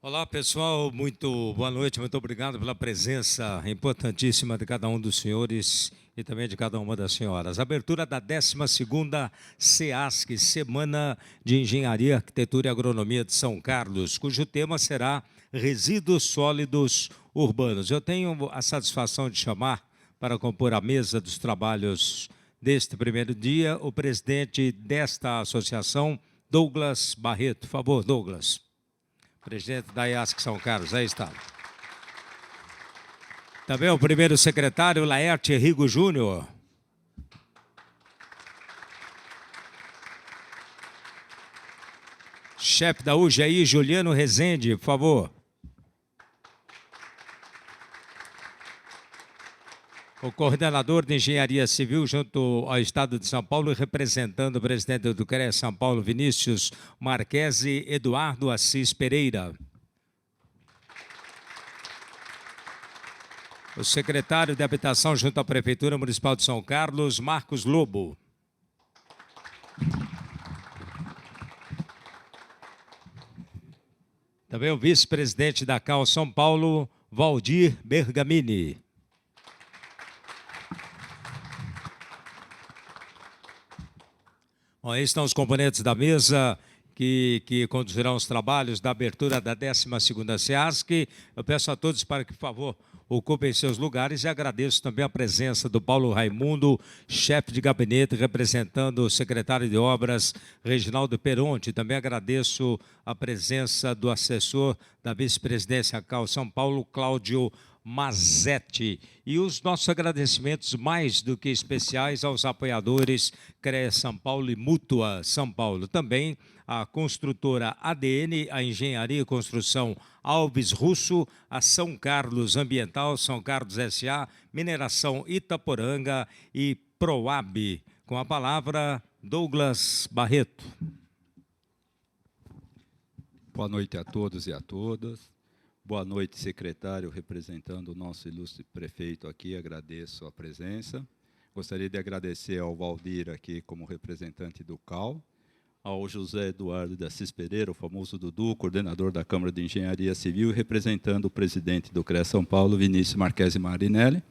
Olá, pessoal, muito boa noite, muito obrigado pela presença importantíssima de cada um dos senhores e também de cada uma das senhoras. Abertura da 12ª SEASC, Semana de Engenharia, Arquitetura e Agronomia de São Carlos, cujo tema será Resíduos Sólidos Urbanos. Eu tenho a satisfação de chamar para compor a mesa dos trabalhos deste primeiro dia o presidente desta associação, Douglas Barreto. Por favor, Douglas. Presidente da IASC São Carlos, aí está. Também o primeiro secretário, Laerte Rigo Júnior. Chefe da UGI, Juliano Rezende, por favor. O coordenador de Engenharia Civil junto ao Estado de São Paulo, representando o presidente do CREA São Paulo, Vinícius Marquesi, Eduardo Assis Pereira. O secretário de Habitação junto à Prefeitura Municipal de São Carlos, Marcos Lobo. Também o vice-presidente da CAL São Paulo, Valdir Bergamini. Bom, aí estão os componentes da mesa que conduzirão os trabalhos da abertura da 12ª SEASC. Eu peço a todos para que, por favor, ocupem seus lugares e agradeço também a presença do Paulo Raimundo, chefe de gabinete, representando o secretário de Obras, Reginaldo Peronte. Também agradeço a presença do assessor da vice-presidência CAL São Paulo, Cláudio Mazetti. E os nossos agradecimentos mais do que especiais aos apoiadores CREA São Paulo e Mútua São Paulo. Também a construtora ADN, a Engenharia e Construção Alves Russo, a São Carlos Ambiental, São Carlos S.A., Mineração Itaporanga e Proab. Com a palavra, Douglas Barreto. Boa noite a todos e a todas. Boa noite, secretário, representando o nosso ilustre prefeito aqui, agradeço a presença. Gostaria de agradecer ao Valdir aqui como representante do CAL, ao José Eduardo de Assis Pereira, o famoso Dudu, coordenador da Câmara de Engenharia Civil, e representando o presidente do CREA São Paulo, Vinícius Marquesi Marinelli,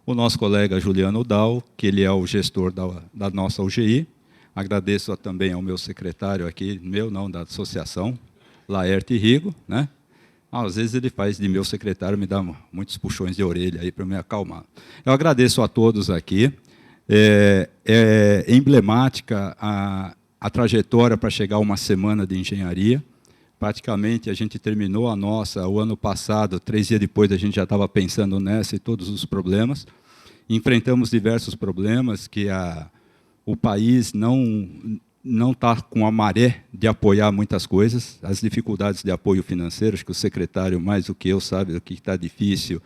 o nosso colega Juliano Dal, que ele é o gestor da nossa UGI. Agradeço também ao meu secretário aqui, da associação, Laerte Rigo, né? Às vezes ele faz de meu secretário, me dá muitos puxões de orelha aí para me acalmar. Eu agradeço a todos aqui. É emblemática a trajetória para chegar a uma semana de engenharia. Praticamente a gente terminou a nossa o ano passado, 3 dias depois a gente já estava pensando nessa e todos os problemas. Enfrentamos diversos problemas que o país não está com a maré de apoiar muitas coisas, as dificuldades de apoio financeiro, acho que o secretário, mais do que eu, sabe o que está difícil,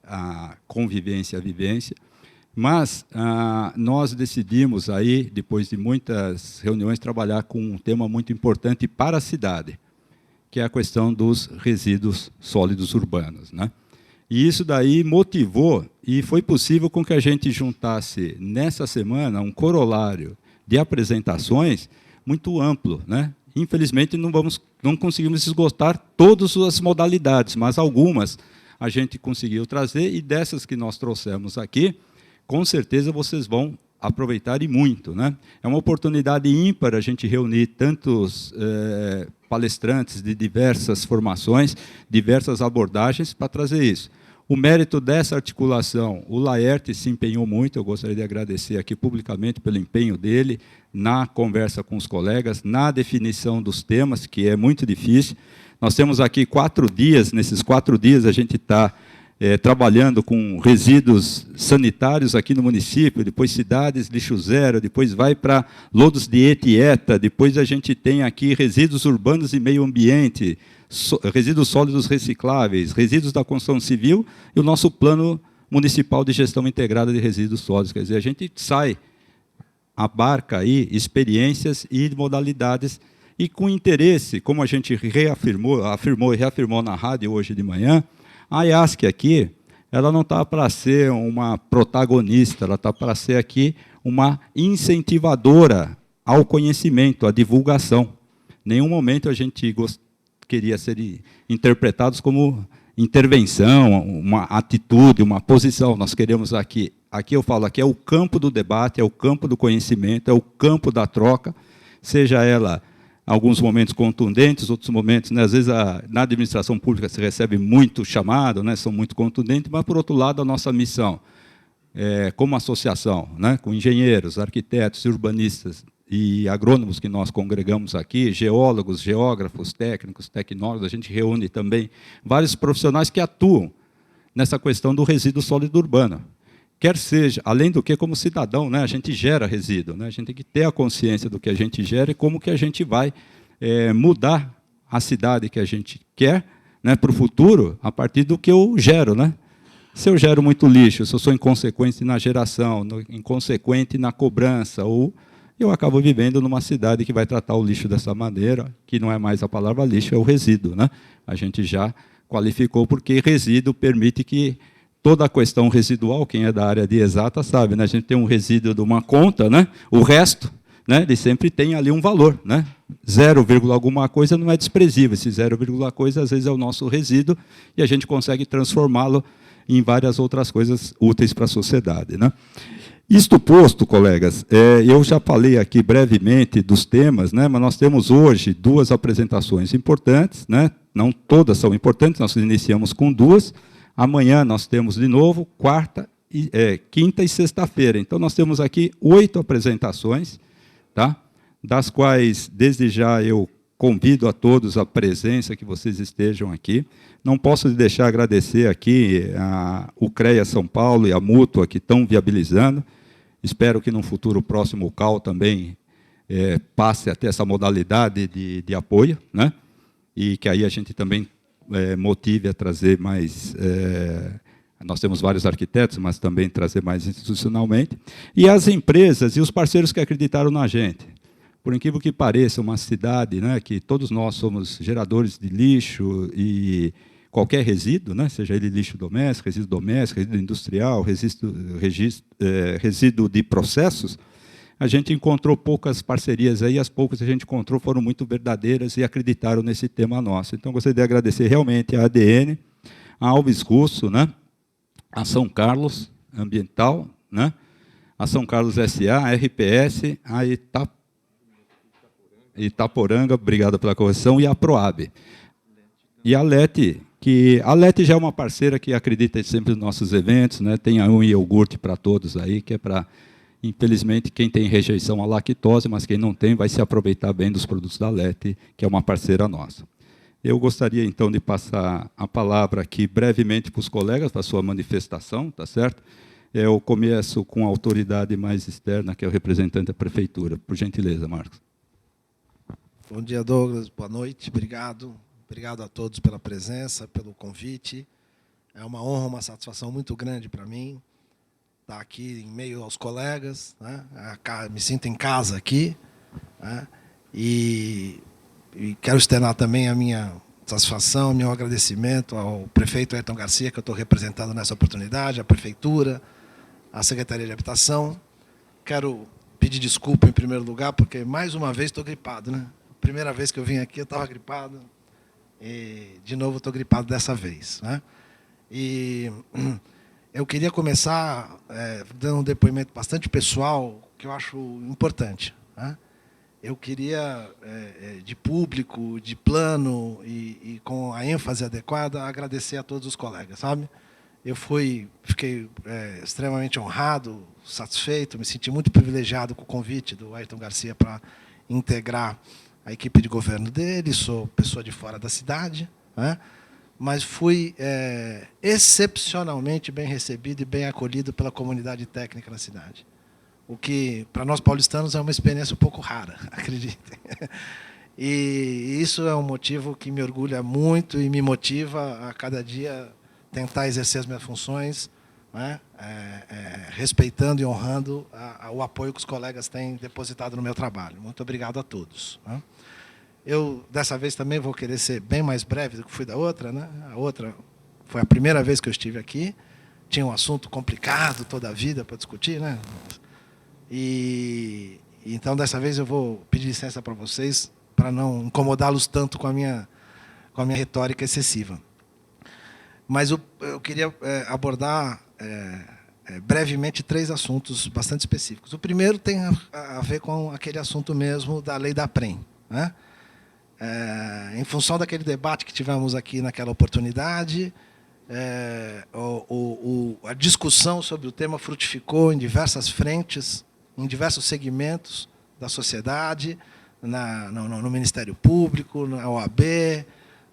a convivência, a vivência. Mas nós decidimos, aí, depois de muitas reuniões, trabalhar com um tema muito importante para a cidade, que é a questão dos resíduos sólidos urbanos, né? E isso daí motivou, e foi possível com que a gente juntasse, nessa semana, um corolário de apresentações muito amplo, né? Infelizmente, não conseguimos esgotar todas as modalidades, mas algumas a gente conseguiu trazer, e dessas que nós trouxemos aqui, com certeza vocês vão aproveitar e muito, né? É uma oportunidade ímpar a gente reunir tantos palestrantes de diversas formações, diversas abordagens para trazer isso. O mérito dessa articulação, o Laerte se empenhou muito, eu gostaria de agradecer aqui publicamente pelo empenho dele na conversa com os colegas, na definição dos temas, que é muito difícil. Nós temos aqui 4 dias, nesses 4 dias a gente está trabalhando com resíduos sanitários aqui no município, depois cidades, lixo zero, depois vai para lodos de etieta, depois a gente tem aqui resíduos urbanos e meio ambiente, resíduos sólidos recicláveis, resíduos da construção civil e o nosso plano municipal de gestão integrada de resíduos sólidos. Quer dizer, a gente abarca aí experiências e modalidades e com interesse, como a gente afirmou e reafirmou na rádio hoje de manhã, a IASC aqui, ela não está para ser uma protagonista, ela está para ser aqui uma incentivadora ao conhecimento, à divulgação. Em nenhum momento a gente queria ser interpretados como intervenção, uma atitude, uma posição. Nós queremos aqui eu falo, aqui é o campo do debate, é o campo do conhecimento, é o campo da troca, seja ela alguns momentos contundentes, outros momentos, né, às vezes na administração pública se recebe muito chamado, né, são muito contundentes, mas, por outro lado, a nossa missão, como associação, né, com engenheiros, arquitetos, urbanistas e agrônomos que nós congregamos aqui, geólogos, geógrafos, técnicos, tecnólogos, a gente reúne também vários profissionais que atuam nessa questão do resíduo sólido urbano. Quer seja, além do que, como cidadão, né, a gente gera resíduo, né, a gente tem que ter a consciência do que a gente gera e como que a gente vai mudar a cidade que a gente quer, né, para o futuro, a partir do que eu gero. Né? Se eu gero muito lixo, se eu sou inconsequente na geração, inconsequente na cobrança, ou eu acabo vivendo numa cidade que vai tratar o lixo dessa maneira, que não é mais a palavra lixo, é o resíduo. Né? A gente já qualificou, porque resíduo permite que toda a questão residual, quem é da área de exata sabe, né? A gente tem um resíduo de uma conta, né? O resto, né, ele sempre tem ali um valor. Né? 0, alguma coisa não é desprezível, esse 0, coisa às vezes é o nosso resíduo, e a gente consegue transformá-lo em várias outras coisas úteis para a sociedade. Né? Isto posto, colegas, eu já falei aqui brevemente dos temas, né, mas nós temos hoje 2 apresentações importantes, né, não todas são importantes, nós iniciamos com 2, amanhã nós temos de novo, quinta e sexta-feira. Então, nós temos aqui 8 apresentações, tá, das quais, desde já, eu convido a todos a presença, que vocês estejam aqui. Não posso deixar de agradecer aqui o CREA São Paulo e a Mútua, que estão viabilizando. Espero que, num futuro próximo, o CAL também passe a ter essa modalidade de apoio, né? E que aí a gente também motive a trazer mais... nós temos vários arquitetos, mas também trazer mais institucionalmente. E as empresas e os parceiros que acreditaram na gente. Por incrível que pareça, uma cidade, né, que todos nós somos geradores de lixo e qualquer resíduo, né, seja ele lixo doméstico, resíduo industrial, resíduo de processos, a gente encontrou poucas parcerias aí, as poucas que a gente encontrou foram muito verdadeiras e acreditaram nesse tema nosso. Então, gostaria de agradecer realmente a ADN, a Alves Russo, né, a São Carlos Ambiental, né, a São Carlos SA, a RPS, a Itaporanga, obrigado pela correção, e a Proab. E a LET, que a LET já é uma parceira que acredita sempre nos nossos eventos, né, tem um iogurte para todos aí, que é para... Infelizmente, quem tem rejeição à lactose, mas quem não tem, vai se aproveitar bem dos produtos da LET, que é uma parceira nossa. Eu gostaria, então, de passar a palavra aqui brevemente para os colegas, para a sua manifestação, tá certo? Eu começo com a autoridade mais externa, que é o representante da Prefeitura. Por gentileza, Marcos. Bom dia, Douglas. Boa noite. Obrigado. Obrigado a todos pela presença, pelo convite. É uma honra, uma satisfação muito grande para mim estar aqui em meio aos colegas, né? Me sinto em casa aqui, né? E quero externar também a minha satisfação, meu agradecimento ao prefeito Ayrton Garcia, que eu estou representando nessa oportunidade, à Prefeitura, à Secretaria de Habitação. Quero pedir desculpa, em primeiro lugar, porque, mais uma vez, estou gripado. Né? Primeira vez que eu vim aqui, eu estava gripado, e, de novo, estou gripado dessa vez. Né? E eu queria começar dando um depoimento bastante pessoal, que eu acho importante. Né? Eu queria, de público, de plano e com a ênfase adequada, agradecer a todos os colegas. Sabe? Eu fiquei extremamente honrado, satisfeito, me senti muito privilegiado com o convite do Ayrton Garcia para integrar a equipe de governo dele. Sou pessoa de fora da cidade, né? Mas fui excepcionalmente bem recebido e bem acolhido pela comunidade técnica na cidade. O que, para nós paulistanos, é uma experiência um pouco rara, acreditem. E isso é um motivo que me orgulha muito e me motiva a cada dia tentar exercer as minhas funções, né, respeitando e honrando o apoio que os colegas têm depositado no meu trabalho. Muito obrigado a todos. Né. Eu, dessa vez, também vou querer ser bem mais breve do que fui da outra. Né. A outra foi a primeira vez que eu estive aqui. Tinha um assunto complicado toda a vida para discutir. Né. E então, dessa vez, eu vou pedir licença para vocês, para não incomodá-los tanto com a minha com a minha retórica excessiva. Mas eu queria abordar brevemente 3 assuntos bastante específicos. O primeiro tem a ver com aquele assunto mesmo da lei da PREM, né? Em função daquele debate que tivemos aqui naquela oportunidade, a discussão sobre o tema frutificou em diversas frentes, em diversos segmentos da sociedade, no Ministério Público, na OAB,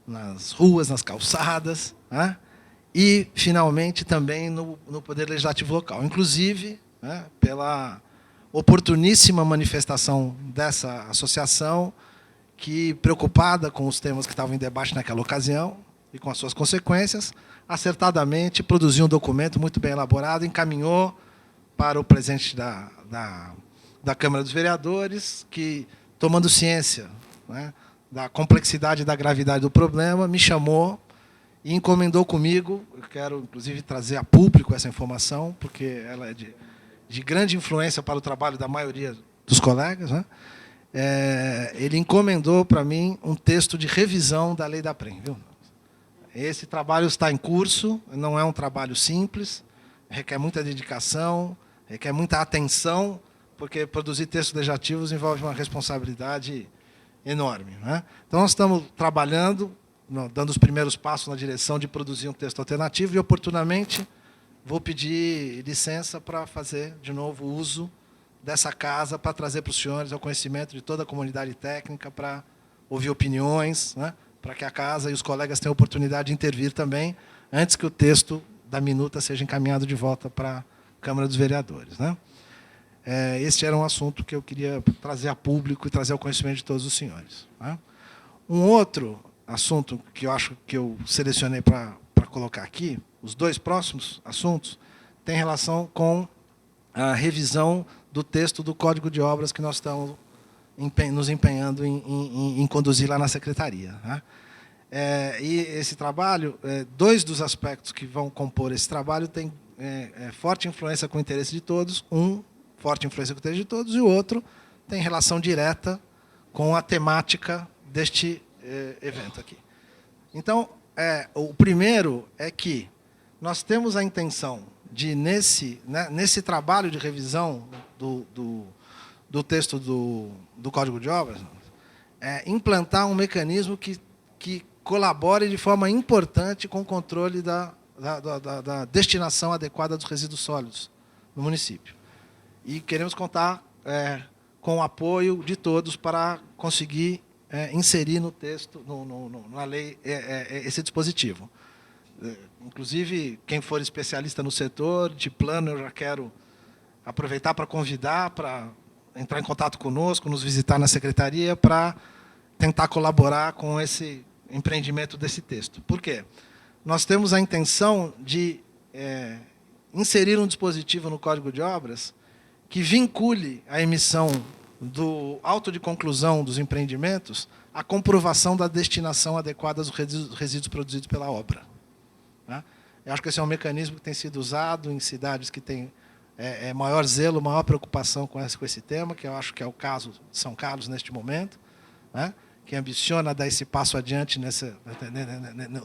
nas ruas, nas calçadas, né? E, finalmente, também no Poder Legislativo local. Inclusive, né, pela oportuníssima manifestação dessa associação, que, preocupada com os temas que estavam em debate naquela ocasião e com as suas consequências, acertadamente produziu um documento muito bem elaborado, encaminhou para o presidente da Câmara dos Vereadores, que, tomando ciência, né, da complexidade e da gravidade do problema, me chamou e encomendou comigo. Eu quero, inclusive, trazer a público essa informação, porque ela é de grande influência para o trabalho da maioria dos colegas, né? Ele encomendou para mim um texto de revisão da lei da PREM. Viu? Esse trabalho está em curso, não é um trabalho simples, requer muita dedicação, requer muita atenção, porque produzir textos legislativos envolve uma responsabilidade enorme, né? Então, nós estamos trabalhando, dando os primeiros passos na direção de produzir um texto alternativo e, oportunamente, vou pedir licença para fazer, de novo, uso dessa casa para trazer para os senhores ao conhecimento de toda a comunidade técnica, para ouvir opiniões, né, para que a casa e os colegas tenham a oportunidade de intervir também, antes que o texto da minuta seja encaminhado de volta para a Câmara dos Vereadores, né? Este era um assunto que eu queria trazer a público e trazer ao conhecimento de todos os senhores, né? Um outro assunto que eu acho que eu selecionei para colocar aqui, os 2 próximos assuntos, tem relação com a revisão do texto do Código de Obras que nós estamos nos empenhando em conduzir lá na Secretaria, né? E esse trabalho, 2 dos aspectos que vão compor esse trabalho têm forte influência com o interesse de todos, forte influência com o interesse de todos, e o outro tem relação direta com a temática deste evento aqui. Então, o primeiro é que nós temos a intenção de, nesse trabalho de revisão do texto do Código de Obras, implantar um mecanismo que colabore de forma importante com o controle da destinação adequada dos resíduos sólidos no município. E queremos contar com o apoio de todos para conseguir inserir no texto, na lei, esse dispositivo. Inclusive, quem for especialista no setor, de plano, eu já quero aproveitar para convidar, para entrar em contato conosco, nos visitar na Secretaria, para tentar colaborar com esse empreendimento desse texto. Por quê? Nós temos a intenção de inserir um dispositivo no Código de Obras que vincule a emissão do auto de conclusão dos empreendimentos à comprovação da destinação adequada dos resíduos produzidos pela obra, né? Eu acho que esse é um mecanismo que tem sido usado em cidades que têm maior zelo, maior preocupação com esse tema, que eu acho que é o caso de São Carlos neste momento, né? Que ambiciona dar esse passo adiante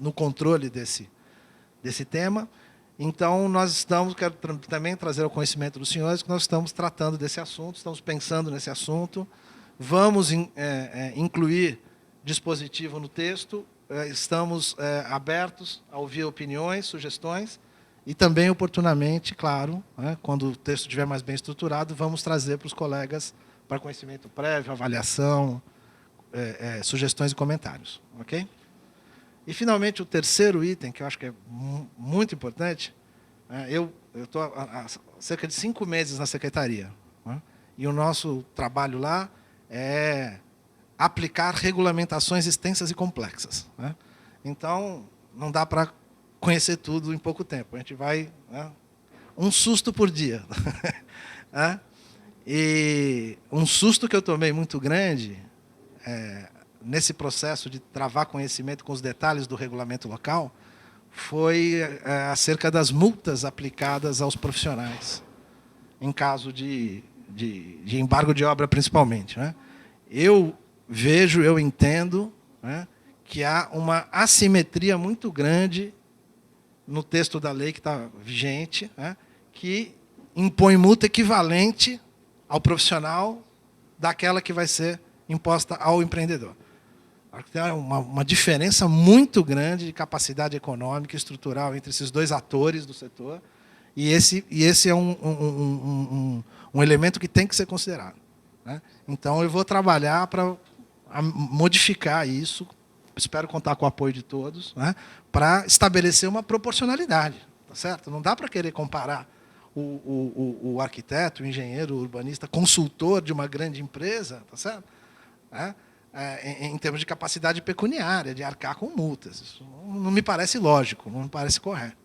no controle desse tema. Então, quero também trazer ao conhecimento dos senhores que nós estamos tratando desse assunto, estamos pensando nesse assunto, vamos incluir dispositivo no texto, estamos abertos a ouvir opiniões, sugestões, e também, oportunamente, claro, né, quando o texto estiver mais bem estruturado, vamos trazer para os colegas para conhecimento prévio, avaliação, sugestões e comentários. Ok? E, finalmente, o terceiro item, que eu acho que é muito importante, eu estou há cerca de 5 meses na Secretaria, né, e o nosso trabalho lá é aplicar regulamentações extensas e complexas, né? Então, não dá para conhecer tudo em pouco tempo. A gente vai, né, um susto por dia. E um susto que eu tomei muito grande nesse processo de travar conhecimento com os detalhes do regulamento local foi acerca das multas aplicadas aos profissionais, em caso de embargo de obra, principalmente, né? Eu vejo, eu entendo, né, que há uma assimetria muito grande no texto da lei que está vigente, né, que impõe multa equivalente ao profissional daquela que vai ser imposta ao empreendedor. Tem uma diferença muito grande de capacidade econômica e estrutural entre esses dois atores do setor, e esse é um elemento que tem que ser considerado, né? Então, eu vou trabalhar para modificar isso, espero contar com o apoio de todos, né, para estabelecer uma proporcionalidade, tá certo? Não dá para querer comparar o arquiteto, o engenheiro, o urbanista, consultor de uma grande empresa, tá certo? Em termos de capacidade pecuniária, de arcar com multas. Isso não me parece lógico, não me parece correto.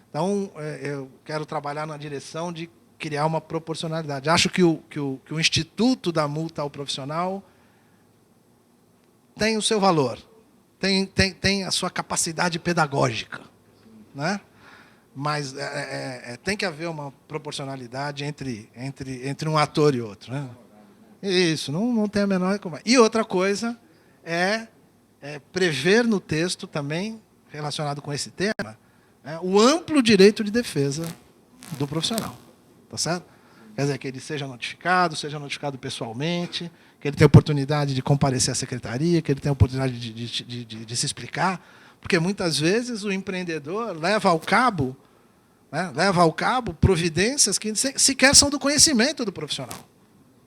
Então, eu quero trabalhar na direção de criar uma proporcionalidade. Acho que o instituto da multa ao profissional tem o seu valor, tem a sua capacidade pedagógica, né? Mas tem que haver uma proporcionalidade entre um ator e outro, né? Isso, não tem a menor recompensa. E outra coisa é prever no texto também, relacionado com esse tema, o amplo direito de defesa do profissional. Tá certo? Quer dizer, que ele seja notificado pessoalmente, que ele tenha oportunidade de comparecer à secretaria, que ele tenha oportunidade de se explicar, porque muitas vezes o empreendedor leva ao cabo providências que sequer são do conhecimento do profissional,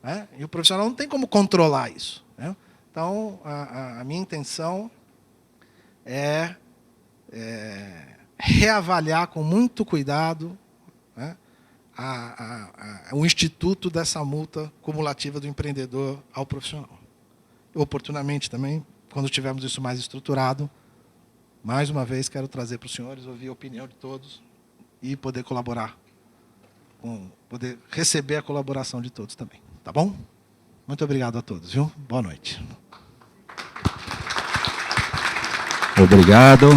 né? E o profissional não tem como controlar isso, né? Então, a minha intenção é reavaliar com muito cuidado, né, o instituto dessa multa cumulativa do empreendedor ao profissional. Oportunamente também, quando tivermos isso mais estruturado, mais uma vez quero trazer para os senhores, ouvir a opinião de todos e poder colaborar, poder receber a colaboração de todos também. Tá bom? Muito obrigado a todos, viu? Boa noite. Obrigado.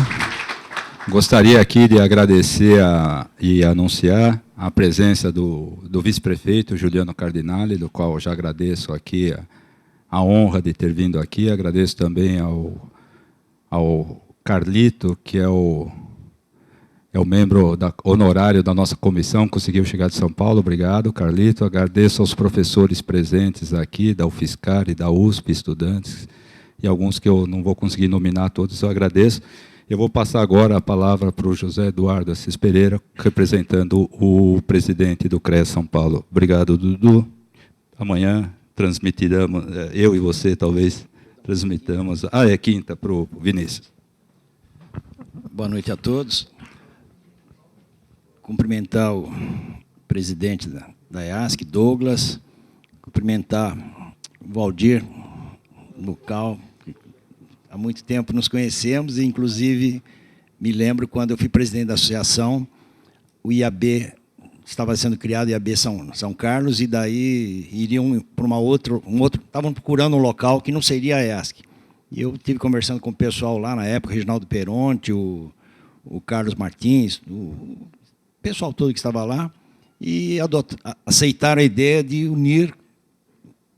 Gostaria aqui de agradecer e anunciar a presença do vice-prefeito Juliano Cardinale, do qual eu já agradeço aqui a honra de ter vindo aqui. Agradeço também ao Carlito, que é o membro honorário da nossa comissão, conseguiu chegar de São Paulo. Obrigado, Carlito. Agradeço aos professores presentes aqui, da UFSCar e da USP, estudantes, e alguns que eu não vou conseguir nominar todos, eu agradeço. Eu vou passar agora a palavra para o José Eduardo Assis Pereira, representando o presidente do CREA São Paulo. Obrigado, Dudu. Amanhã transmitiremos, eu e você talvez transmitamos. É quinta para o Vinícius. Boa noite a todos. Cumprimentar o presidente da EASC, Douglas, cumprimentar o Valdir, local. Há muito tempo nos conhecemos, e, inclusive, me lembro quando eu fui presidente da associação, o IAB estava sendo criado, IAB São Carlos, e daí iriam para estavam procurando um local que não seria a EASC. E eu estive conversando com o pessoal lá na época, Reginaldo Peronte, o Carlos Martins, o pessoal todo que estava lá, e aceitaram a ideia de unir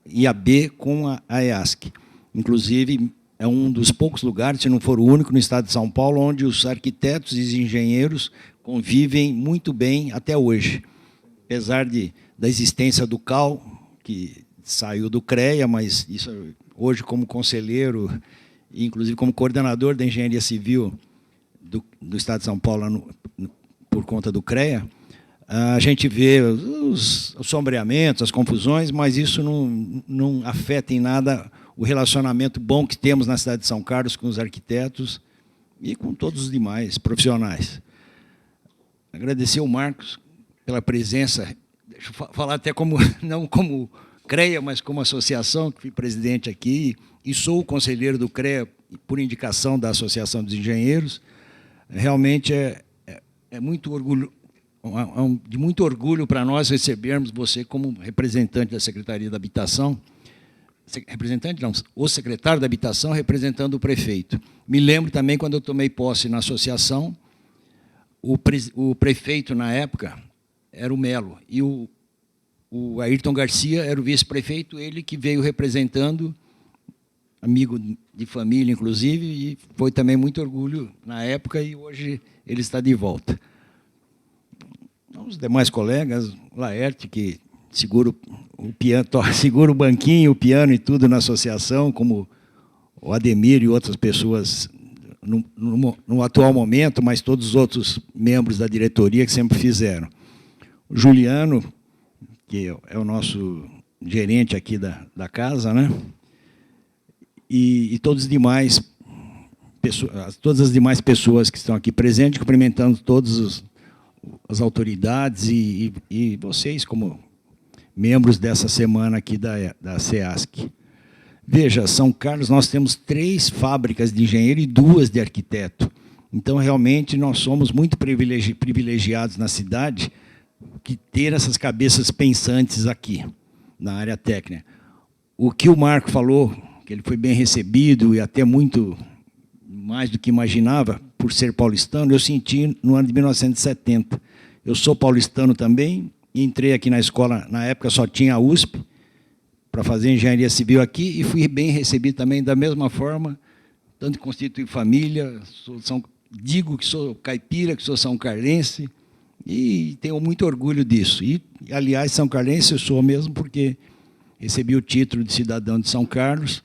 IAB com a EASC. Inclusive, é um dos poucos lugares, se não for o único, no estado de São Paulo, onde os arquitetos e os engenheiros convivem muito bem até hoje. Apesar da existência do CAL, que saiu do CREA, mas isso, hoje, como conselheiro, inclusive como coordenador da engenharia civil do estado de São Paulo, por conta do CREA, a gente vê os sombreamentos, as confusões, mas isso não afeta em nada o relacionamento bom que temos na cidade de São Carlos com os arquitetos e com todos os demais profissionais. Agradecer ao Marcos pela presença, deixa eu falar até não como CREA, mas como associação, que fui presidente aqui, e sou o conselheiro do CREA por indicação da Associação dos Engenheiros. Realmente é muito orgulho, de muito orgulho para nós recebermos você como representante da Secretaria da Habitação, representante não, o secretário da Habitação representando o prefeito. Me lembro também, quando eu tomei posse na associação, o prefeito, na época, era o Melo, e o Ayrton Garcia era o vice-prefeito, ele que veio representando amigo de família, inclusive, e foi também muito orgulho na época, e hoje ele está de volta. Os demais colegas, Laerte, que segura o piano, segura o banquinho, o piano e tudo na associação, como o Ademir e outras pessoas no atual momento, mas todos os outros membros da diretoria que sempre fizeram. O Juliano, que é o nosso gerente aqui da casa, né? E todos os demais todas as demais pessoas que estão aqui presentes, cumprimentando todas as autoridades e vocês como membros dessa semana aqui da SEASC. Veja, São Carlos, nós temos 3 fábricas de engenheiro e 2 de arquiteto. Então, realmente, nós somos muito privilegiados na cidade que ter essas cabeças pensantes aqui, na área técnica. O que o Marco falou, que ele foi bem recebido e até muito mais do que imaginava, por ser paulistano, eu senti no ano de 1970. Eu sou paulistano também, entrei aqui na escola, na época só tinha a USP, para fazer engenharia civil aqui, e fui bem recebido também da mesma forma, tanto constitui família, digo que sou caipira, que sou são carlense, e tenho muito orgulho disso. E, aliás, são carlense eu sou mesmo, porque recebi o título de cidadão de São Carlos,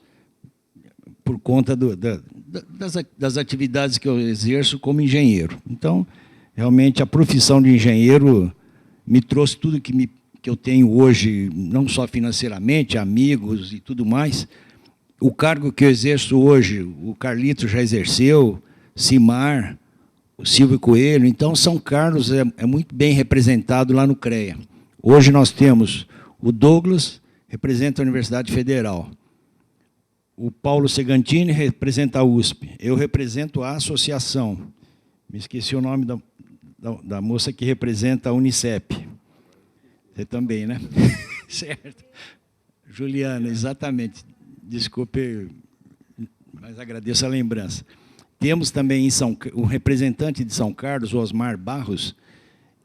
por conta das atividades que eu exerço como engenheiro. Então, realmente, a profissão de engenheiro me trouxe tudo que eu tenho hoje, não só financeiramente, amigos e tudo mais. O cargo que eu exerço hoje, o Carlito já exerceu, Simar, o Silvio Coelho. Então, São Carlos é muito bem representado lá no CREA. Hoje nós temos o Douglas, representa a Universidade Federal. O Paulo Segantini representa a USP. Eu represento a associação. Me esqueci o nome da moça que representa a Unicep. Você também, né? Certo. Juliana, exatamente. Desculpe, mas agradeço a lembrança. Temos também o representante de São Carlos, o Osmar Barros.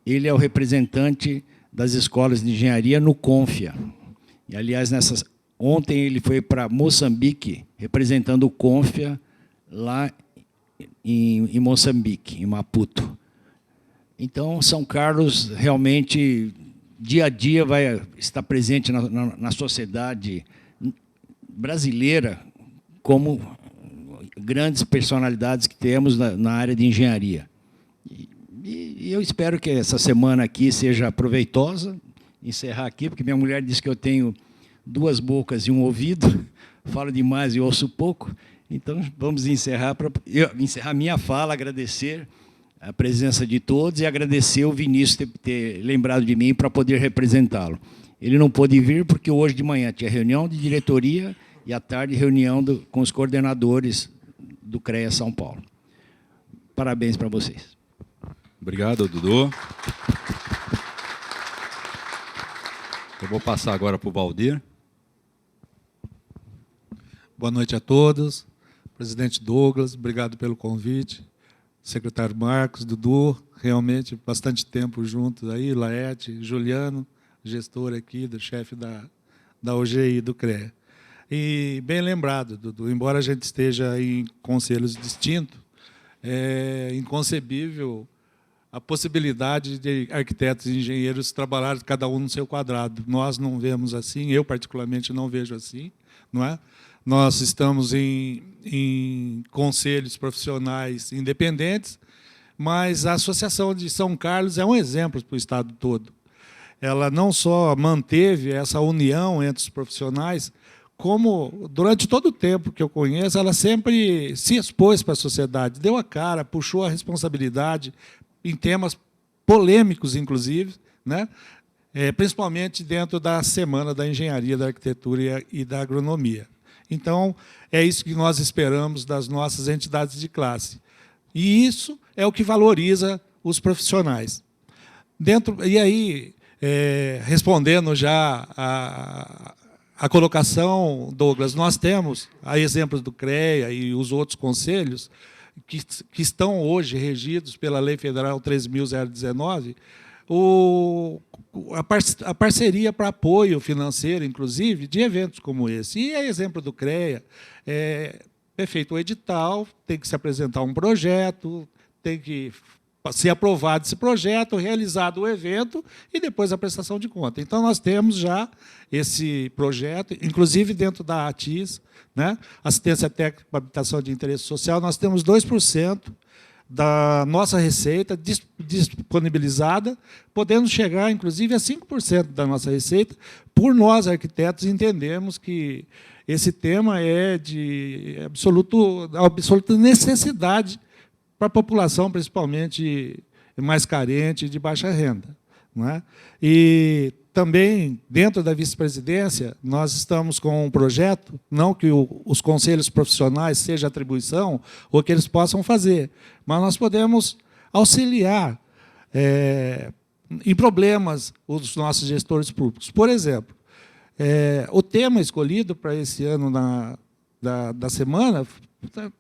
Ele é o representante das escolas de engenharia no CONFIA. E, aliás, ontem ele foi para Moçambique, representando o CONFIA lá em Moçambique, em Maputo. Então, São Carlos realmente, dia a dia, vai estar presente na sociedade brasileira como grandes personalidades que temos na área de engenharia. E eu espero que essa semana aqui seja proveitosa, encerrar aqui, porque minha mulher disse que eu tenho 2 bocas e um ouvido, falo demais e ouço pouco, então vamos encerrar minha fala, agradecer a presença de todos e agradecer o Vinícius ter lembrado de mim para poder representá-lo. Ele não pôde vir porque hoje de manhã tinha reunião de diretoria e à tarde reunião com os coordenadores do CREA São Paulo. Parabéns para vocês. Obrigado, Dudu. Eu vou passar agora para o Valdir. Boa noite a todos. Presidente Douglas, obrigado pelo convite. Secretário Marcos, Dudu, realmente bastante tempo juntos aí, Laerte, Juliano, gestor aqui, do chefe da OGI e do CREA. E bem lembrado, Dudu, embora a gente esteja em conselhos distintos, é inconcebível a possibilidade de arquitetos e engenheiros trabalharem cada um no seu quadrado. Nós não vemos assim, eu particularmente não vejo assim, não é? Nós estamos em conselhos profissionais independentes, mas a Associação de São Carlos é um exemplo para o Estado todo. Ela não só manteve essa união entre os profissionais, como, durante todo o tempo que eu conheço, ela sempre se expôs para a sociedade, deu a cara, puxou a responsabilidade em temas polêmicos, inclusive, né? Principalmente dentro da Semana da Engenharia, da Arquitetura e da Agronomia. Então, é isso que nós esperamos das nossas entidades de classe. E isso é o que valoriza os profissionais. E aí, respondendo já a colocação, Douglas, nós temos, a exemplo do CREA e os outros conselhos, que estão hoje regidos pela Lei Federal 13.019, a parceria para apoio financeiro, inclusive, de eventos como esse. E é exemplo do CREA. É feito o edital, tem que se apresentar um projeto, tem que ser aprovado esse projeto, realizado o evento e depois a prestação de conta. Então, nós temos já esse projeto, inclusive dentro da ATIS, né, Assistência Técnica para Habitação de Interesse Social, nós temos 2% da nossa receita disponibilizada, podendo chegar, inclusive, a 5% da nossa receita, por nós, arquitetos, entendemos que esse tema é de absoluta necessidade para a população, principalmente mais carente e de baixa renda. Não é? E também, dentro da vice-presidência, nós estamos com um projeto, não que os conselhos profissionais seja atribuição, ou que eles possam fazer, mas nós podemos auxiliar em problemas os nossos gestores públicos. Por exemplo, o tema escolhido para esse ano da semana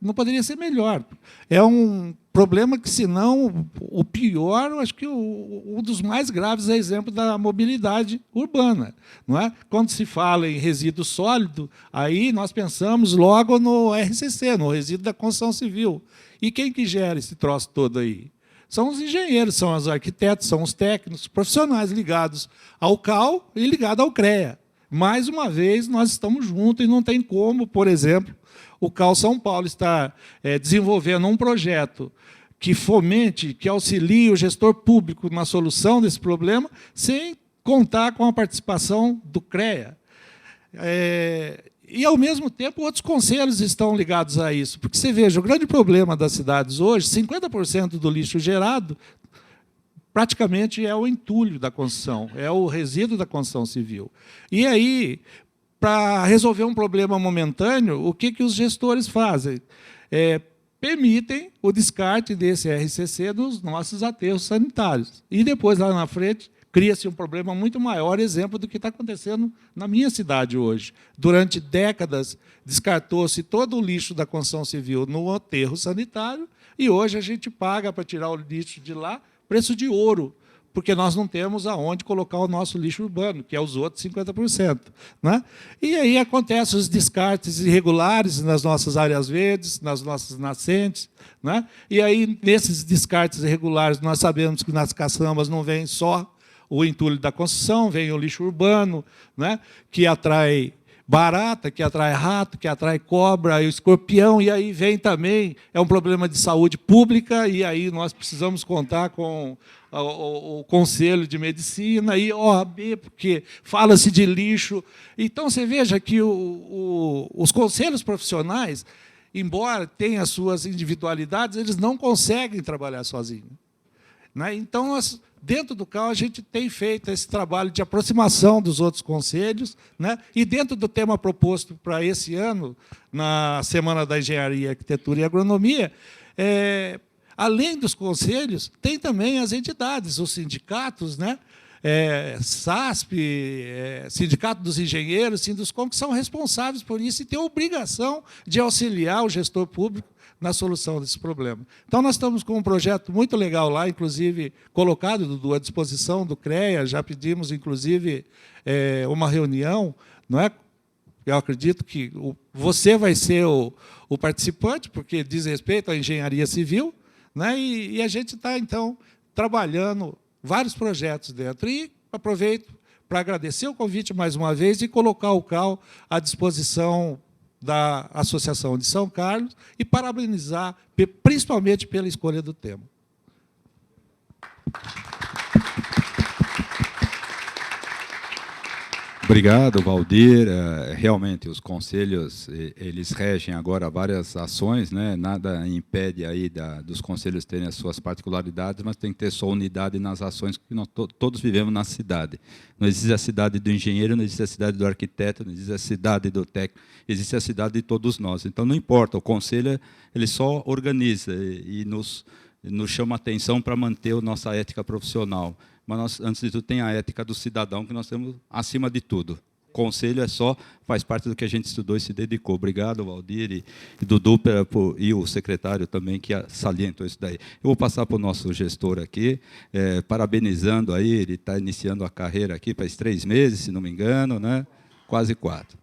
não poderia ser melhor. É um problema que, se não o pior, eu acho que um dos mais graves é exemplo da mobilidade urbana. Não é? Quando se fala em resíduo sólido, aí nós pensamos logo no RCC, no resíduo da construção civil. E quem que gera esse troço todo aí? São os engenheiros, são os arquitetos, são os técnicos, profissionais ligados ao CAL e ligados ao CREA. Mais uma vez, nós estamos juntos e não tem como, por exemplo, o CAL São Paulo está desenvolvendo um projeto que fomente, que auxilie o gestor público na solução desse problema, sem contar com a participação do CREA. E, ao mesmo tempo, outros conselhos estão ligados a isso. Porque você veja, o grande problema das cidades hoje, 50% do lixo gerado praticamente é o entulho da construção, é o resíduo da construção civil. E aí, para resolver um problema momentâneo, o que os gestores fazem? Permitem o descarte desse RCC dos nossos aterros sanitários. E depois, lá na frente, cria-se um problema muito maior, exemplo do que está acontecendo na minha cidade hoje. Durante décadas, descartou-se todo o lixo da construção civil no aterro sanitário, e hoje a gente paga para tirar o lixo de lá preço de ouro, porque nós não temos aonde colocar o nosso lixo urbano, que é os outros 50%. Né? E aí acontecem os descartes irregulares nas nossas áreas verdes, nas nossas nascentes. Né? E aí, nesses descartes irregulares, nós sabemos que nas caçambas não vem só o entulho da construção, vem o lixo urbano, né? Que atrai barata, que atrai rato, que atrai cobra, e o escorpião, e aí vem também, é um problema de saúde pública, e aí nós precisamos contar com o Conselho de Medicina e OAB, porque fala-se de lixo. Então, você veja que os conselhos profissionais, embora tenham as suas individualidades, eles não conseguem trabalhar sozinhos. Né? Então, nós, dentro do CAL, a gente tem feito esse trabalho de aproximação dos outros conselhos, né? E dentro do tema proposto para esse ano, na Semana da Engenharia, Arquitetura e Agronomia, além dos conselhos, tem também as entidades, os sindicatos, né? SASP, Sindicato dos Engenheiros, Sinduscom, que são responsáveis por isso e têm a obrigação de auxiliar o gestor público na solução desse problema. Então, nós estamos com um projeto muito legal lá, inclusive colocado, Dudu, à disposição do CREA, já pedimos, inclusive, uma reunião, não é? Eu acredito que você vai ser o participante, porque diz respeito à engenharia civil, né? E a gente está, então, trabalhando vários projetos dentro. E aproveito para agradecer o convite mais uma vez e colocar o CAL à disposição da Associação de São Carlos e parabenizar, principalmente pela escolha do tema. Obrigado, Valdir. Realmente, os conselhos, eles regem agora várias ações, né? Nada impede aí dos conselhos terem as suas particularidades, mas tem que ter só unidade nas ações que nós todos vivemos na cidade. Não existe a cidade do engenheiro, não existe a cidade do arquiteto, não existe a cidade do técnico, existe a cidade de todos nós. Então, não importa, o conselho ele só organiza e nos chama atenção para manter a nossa ética profissional. Mas, nós, antes de tudo, tem a ética do cidadão, que nós temos acima de tudo. conselho faz parte do que a gente estudou e se dedicou. Obrigado, Valdir e Dudu, e o secretário também, que salientou isso daí. Eu vou passar para o nosso gestor aqui, parabenizando aí, ele está iniciando a carreira aqui faz 3 meses, se não me engano, né? Quase 4.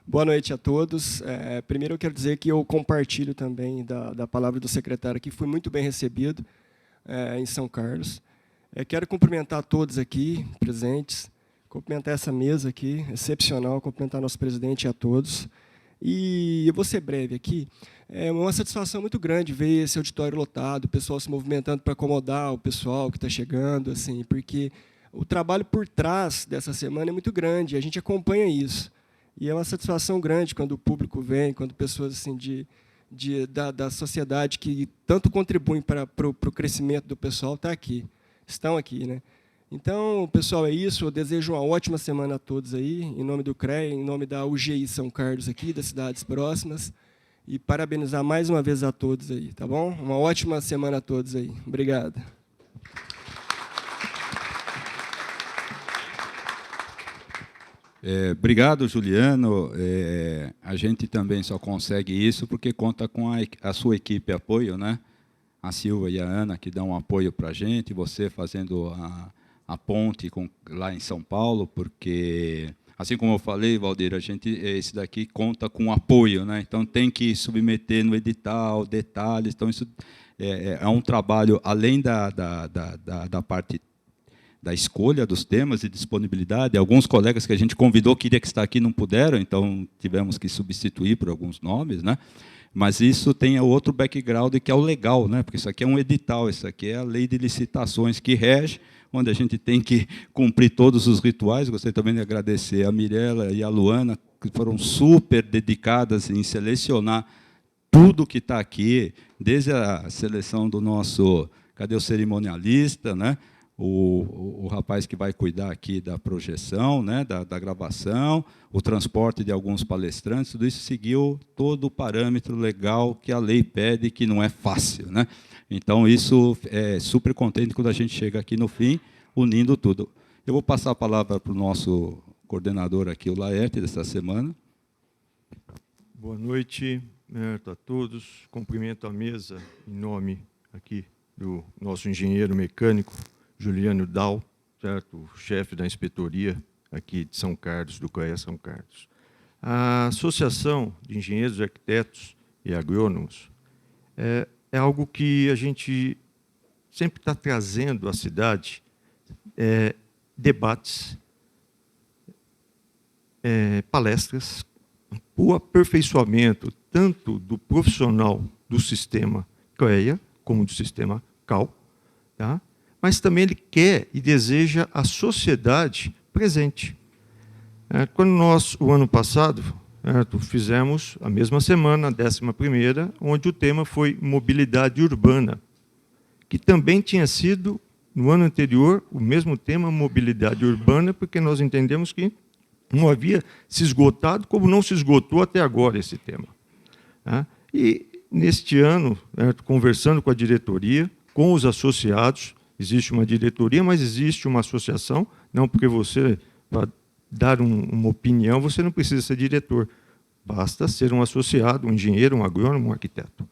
Boa noite a todos. Primeiro eu quero dizer que eu compartilho também da palavra do secretário aqui, fui muito bem recebido em São Carlos. Quero cumprimentar todos aqui presentes, cumprimentar essa mesa aqui, excepcional, cumprimentar nosso presidente e a todos. E eu vou ser breve aqui. É uma satisfação muito grande ver esse auditório lotado, o pessoal se movimentando para acomodar o pessoal que está chegando, assim, porque o trabalho por trás dessa semana é muito grande, a gente acompanha isso. E é uma satisfação grande quando o público vem, quando pessoas assim, da sociedade que tanto contribuem para o crescimento do pessoal estão aqui, né? Então, pessoal, é isso. Eu desejo uma ótima semana a todos aí, em nome do CREA, em nome da UGI São Carlos aqui, das cidades próximas, e parabenizar mais uma vez a todos aí, tá bom? Uma ótima semana a todos aí. Obrigado. Obrigado, Juliano. A gente também só consegue isso porque conta com a sua equipe de apoio, né? A Silva e a Ana, que dão um apoio para a gente, você fazendo a ponte lá em São Paulo, porque, assim como eu falei, Valdir, esse daqui conta com apoio, né? Então tem que submeter no edital detalhes. Então isso é um trabalho além da parte da escolha dos temas e disponibilidade. Alguns colegas que a gente convidou queria que estar aqui não puderam, então tivemos que substituir por alguns nomes, né? Mas isso tem outro background que é o legal, né? Porque isso aqui é um edital, isso aqui é a lei de licitações que rege, onde a gente tem que cumprir todos os rituais. Gostaria também de agradecer a Mirella e a Luana, que foram super dedicadas em selecionar tudo que está aqui, desde a seleção do nosso, cadê o cerimonialista, né? O rapaz que vai cuidar aqui da projeção, né, da gravação, o transporte de alguns palestrantes, tudo isso seguiu todo o parâmetro legal que a lei pede, que não é fácil, né? Então, isso é super contente quando a gente chega aqui no fim, unindo tudo. Eu vou passar a palavra para o nosso coordenador aqui, o Laerte, dessa semana. Boa noite a todos. Cumprimento a mesa em nome aqui do nosso engenheiro mecânico, Juliano Dal, certo? O chefe da inspetoria aqui de São Carlos, do CREA São Carlos. A Associação de Engenheiros, Arquitetos e Agrônomos é algo que a gente sempre está trazendo à cidade, debates, palestras, o aperfeiçoamento tanto do profissional do sistema CREA como do sistema CAL, tá? Mas também ele quer e deseja a sociedade presente. Quando nós, o ano passado, fizemos a mesma semana, a 11ª, onde o tema foi mobilidade urbana, que também tinha sido, no ano anterior, o mesmo tema, mobilidade urbana, porque nós entendemos que não havia se esgotado, como não se esgotou até agora esse tema. E, neste ano, conversando com a diretoria, com os associados, existe uma diretoria, mas existe uma associação, não porque você, para dar uma opinião, você não precisa ser diretor, basta ser um associado, um engenheiro, um agrônomo, um arquiteto.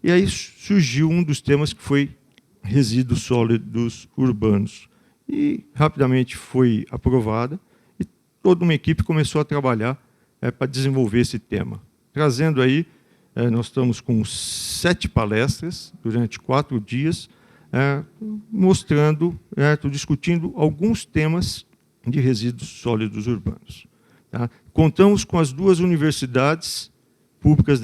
E aí surgiu um dos temas que foi resíduos sólidos urbanos. E rapidamente foi aprovada, e toda uma equipe começou a trabalhar para desenvolver esse tema. Trazendo aí, nós estamos com 7 palestras durante 4 dias, mostrando, discutindo alguns temas de resíduos sólidos urbanos. Tá? Contamos com as 2 universidades públicas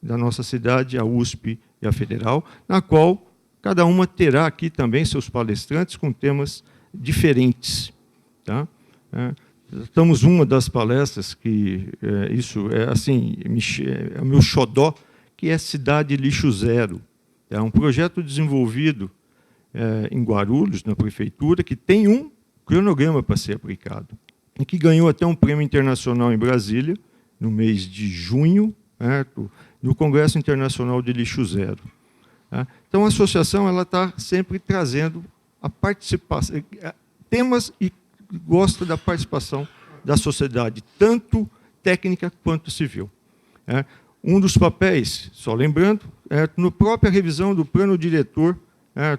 da nossa cidade, a USP e a Federal, na qual cada uma terá aqui também seus palestrantes com temas diferentes. Tá? Estamos uma das palestras que isso é assim, é o meu xodó, que é Cidade Lixo Zero. É um projeto desenvolvido em Guarulhos, na prefeitura, que tem um cronograma para ser aplicado, e que ganhou até um prêmio internacional em Brasília, no mês de junho, no Congresso Internacional de Lixo Zero. Então, a associação está sempre trazendo a participação, temas e gosta da participação da sociedade, tanto técnica quanto civil. Um dos papéis, só lembrando, na própria revisão do plano diretor,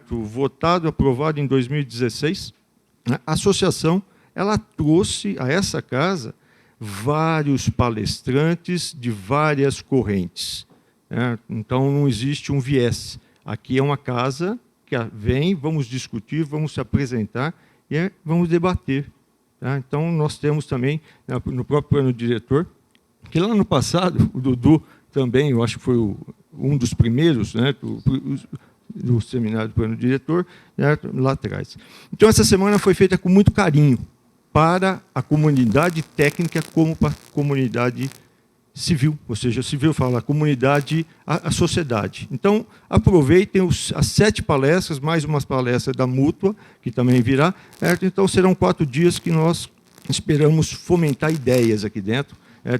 votado, aprovado em 2016, a associação ela trouxe a essa casa vários palestrantes de várias correntes. Então, não existe um viés. Aqui é uma casa que vem, vamos discutir, vamos se apresentar e vamos debater. Então, nós temos também, no próprio plano diretor, que lá no passado, o Dudu também, eu acho que foi um dos primeiros, do seminário do plano diretor, lá atrás. Então, essa semana foi feita com muito carinho para a comunidade técnica como para a comunidade civil, ou seja, civil fala a comunidade, a sociedade. Então, aproveitem as 7 palestras, mais umas palestras da Mútua, que também virá. Então, serão 4 dias que nós esperamos fomentar ideias aqui dentro,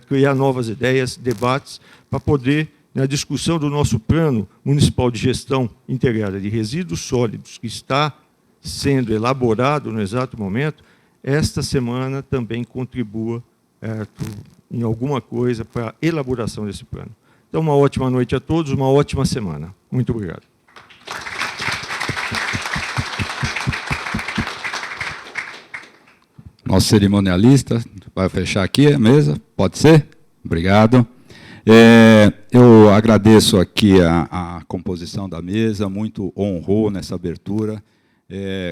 criar novas ideias, debates, para poder, na discussão do nosso plano municipal de gestão integrada de resíduos sólidos, que está sendo elaborado no exato momento, esta semana também contribua em alguma coisa para a elaboração desse plano. Então, uma ótima noite a todos, uma ótima semana. Muito obrigado. Nosso cerimonialista vai fechar aqui a mesa, pode ser? Obrigado. Eu agradeço aqui a composição da mesa, muito honrou nessa abertura.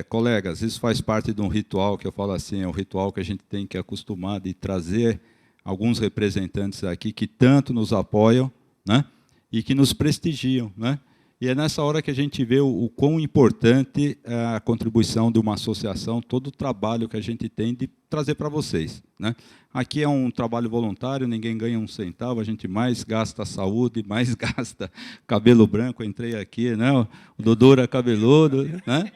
Colegas, isso faz parte de um ritual que eu falo assim, é um ritual que a gente tem que acostumar de trazer alguns representantes aqui que tanto nos apoiam, né, e que nos prestigiam, né? E é nessa hora que a gente vê o quão importante é a contribuição de uma associação, todo o trabalho que a gente tem de trazer para vocês, né? Aqui é um trabalho voluntário, ninguém ganha um centavo, a gente mais gasta saúde, mais gasta cabelo branco. Eu entrei aqui, né? O Dudu era cabeludo, né?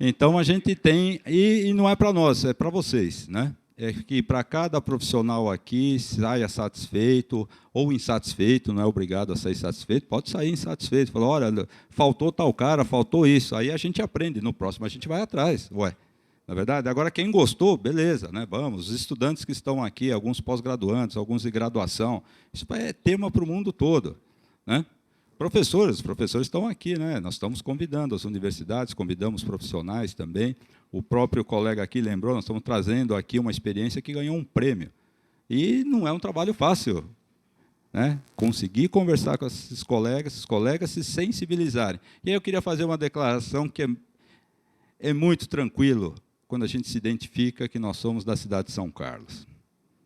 Então, a gente tem, e não é para nós, é para vocês, né? É que para cada profissional aqui saia satisfeito ou insatisfeito, não é obrigado a sair satisfeito, pode sair insatisfeito, falar, olha, faltou tal cara, faltou isso, aí a gente aprende, no próximo a gente vai atrás, ué. Na verdade, agora quem gostou, beleza, né? Vamos, os estudantes que estão aqui, alguns pós-graduantes, alguns de graduação, isso é tema para o mundo todo, né? Os professores estão aqui, né? Nós estamos convidando as universidades, convidamos profissionais também. O próprio colega aqui lembrou, nós estamos trazendo aqui uma experiência que ganhou um prêmio. E não é um trabalho fácil, né? Conseguir conversar com esses colegas se sensibilizarem. E aí eu queria fazer uma declaração que é muito tranquilo quando a gente se identifica que nós somos da cidade de São Carlos.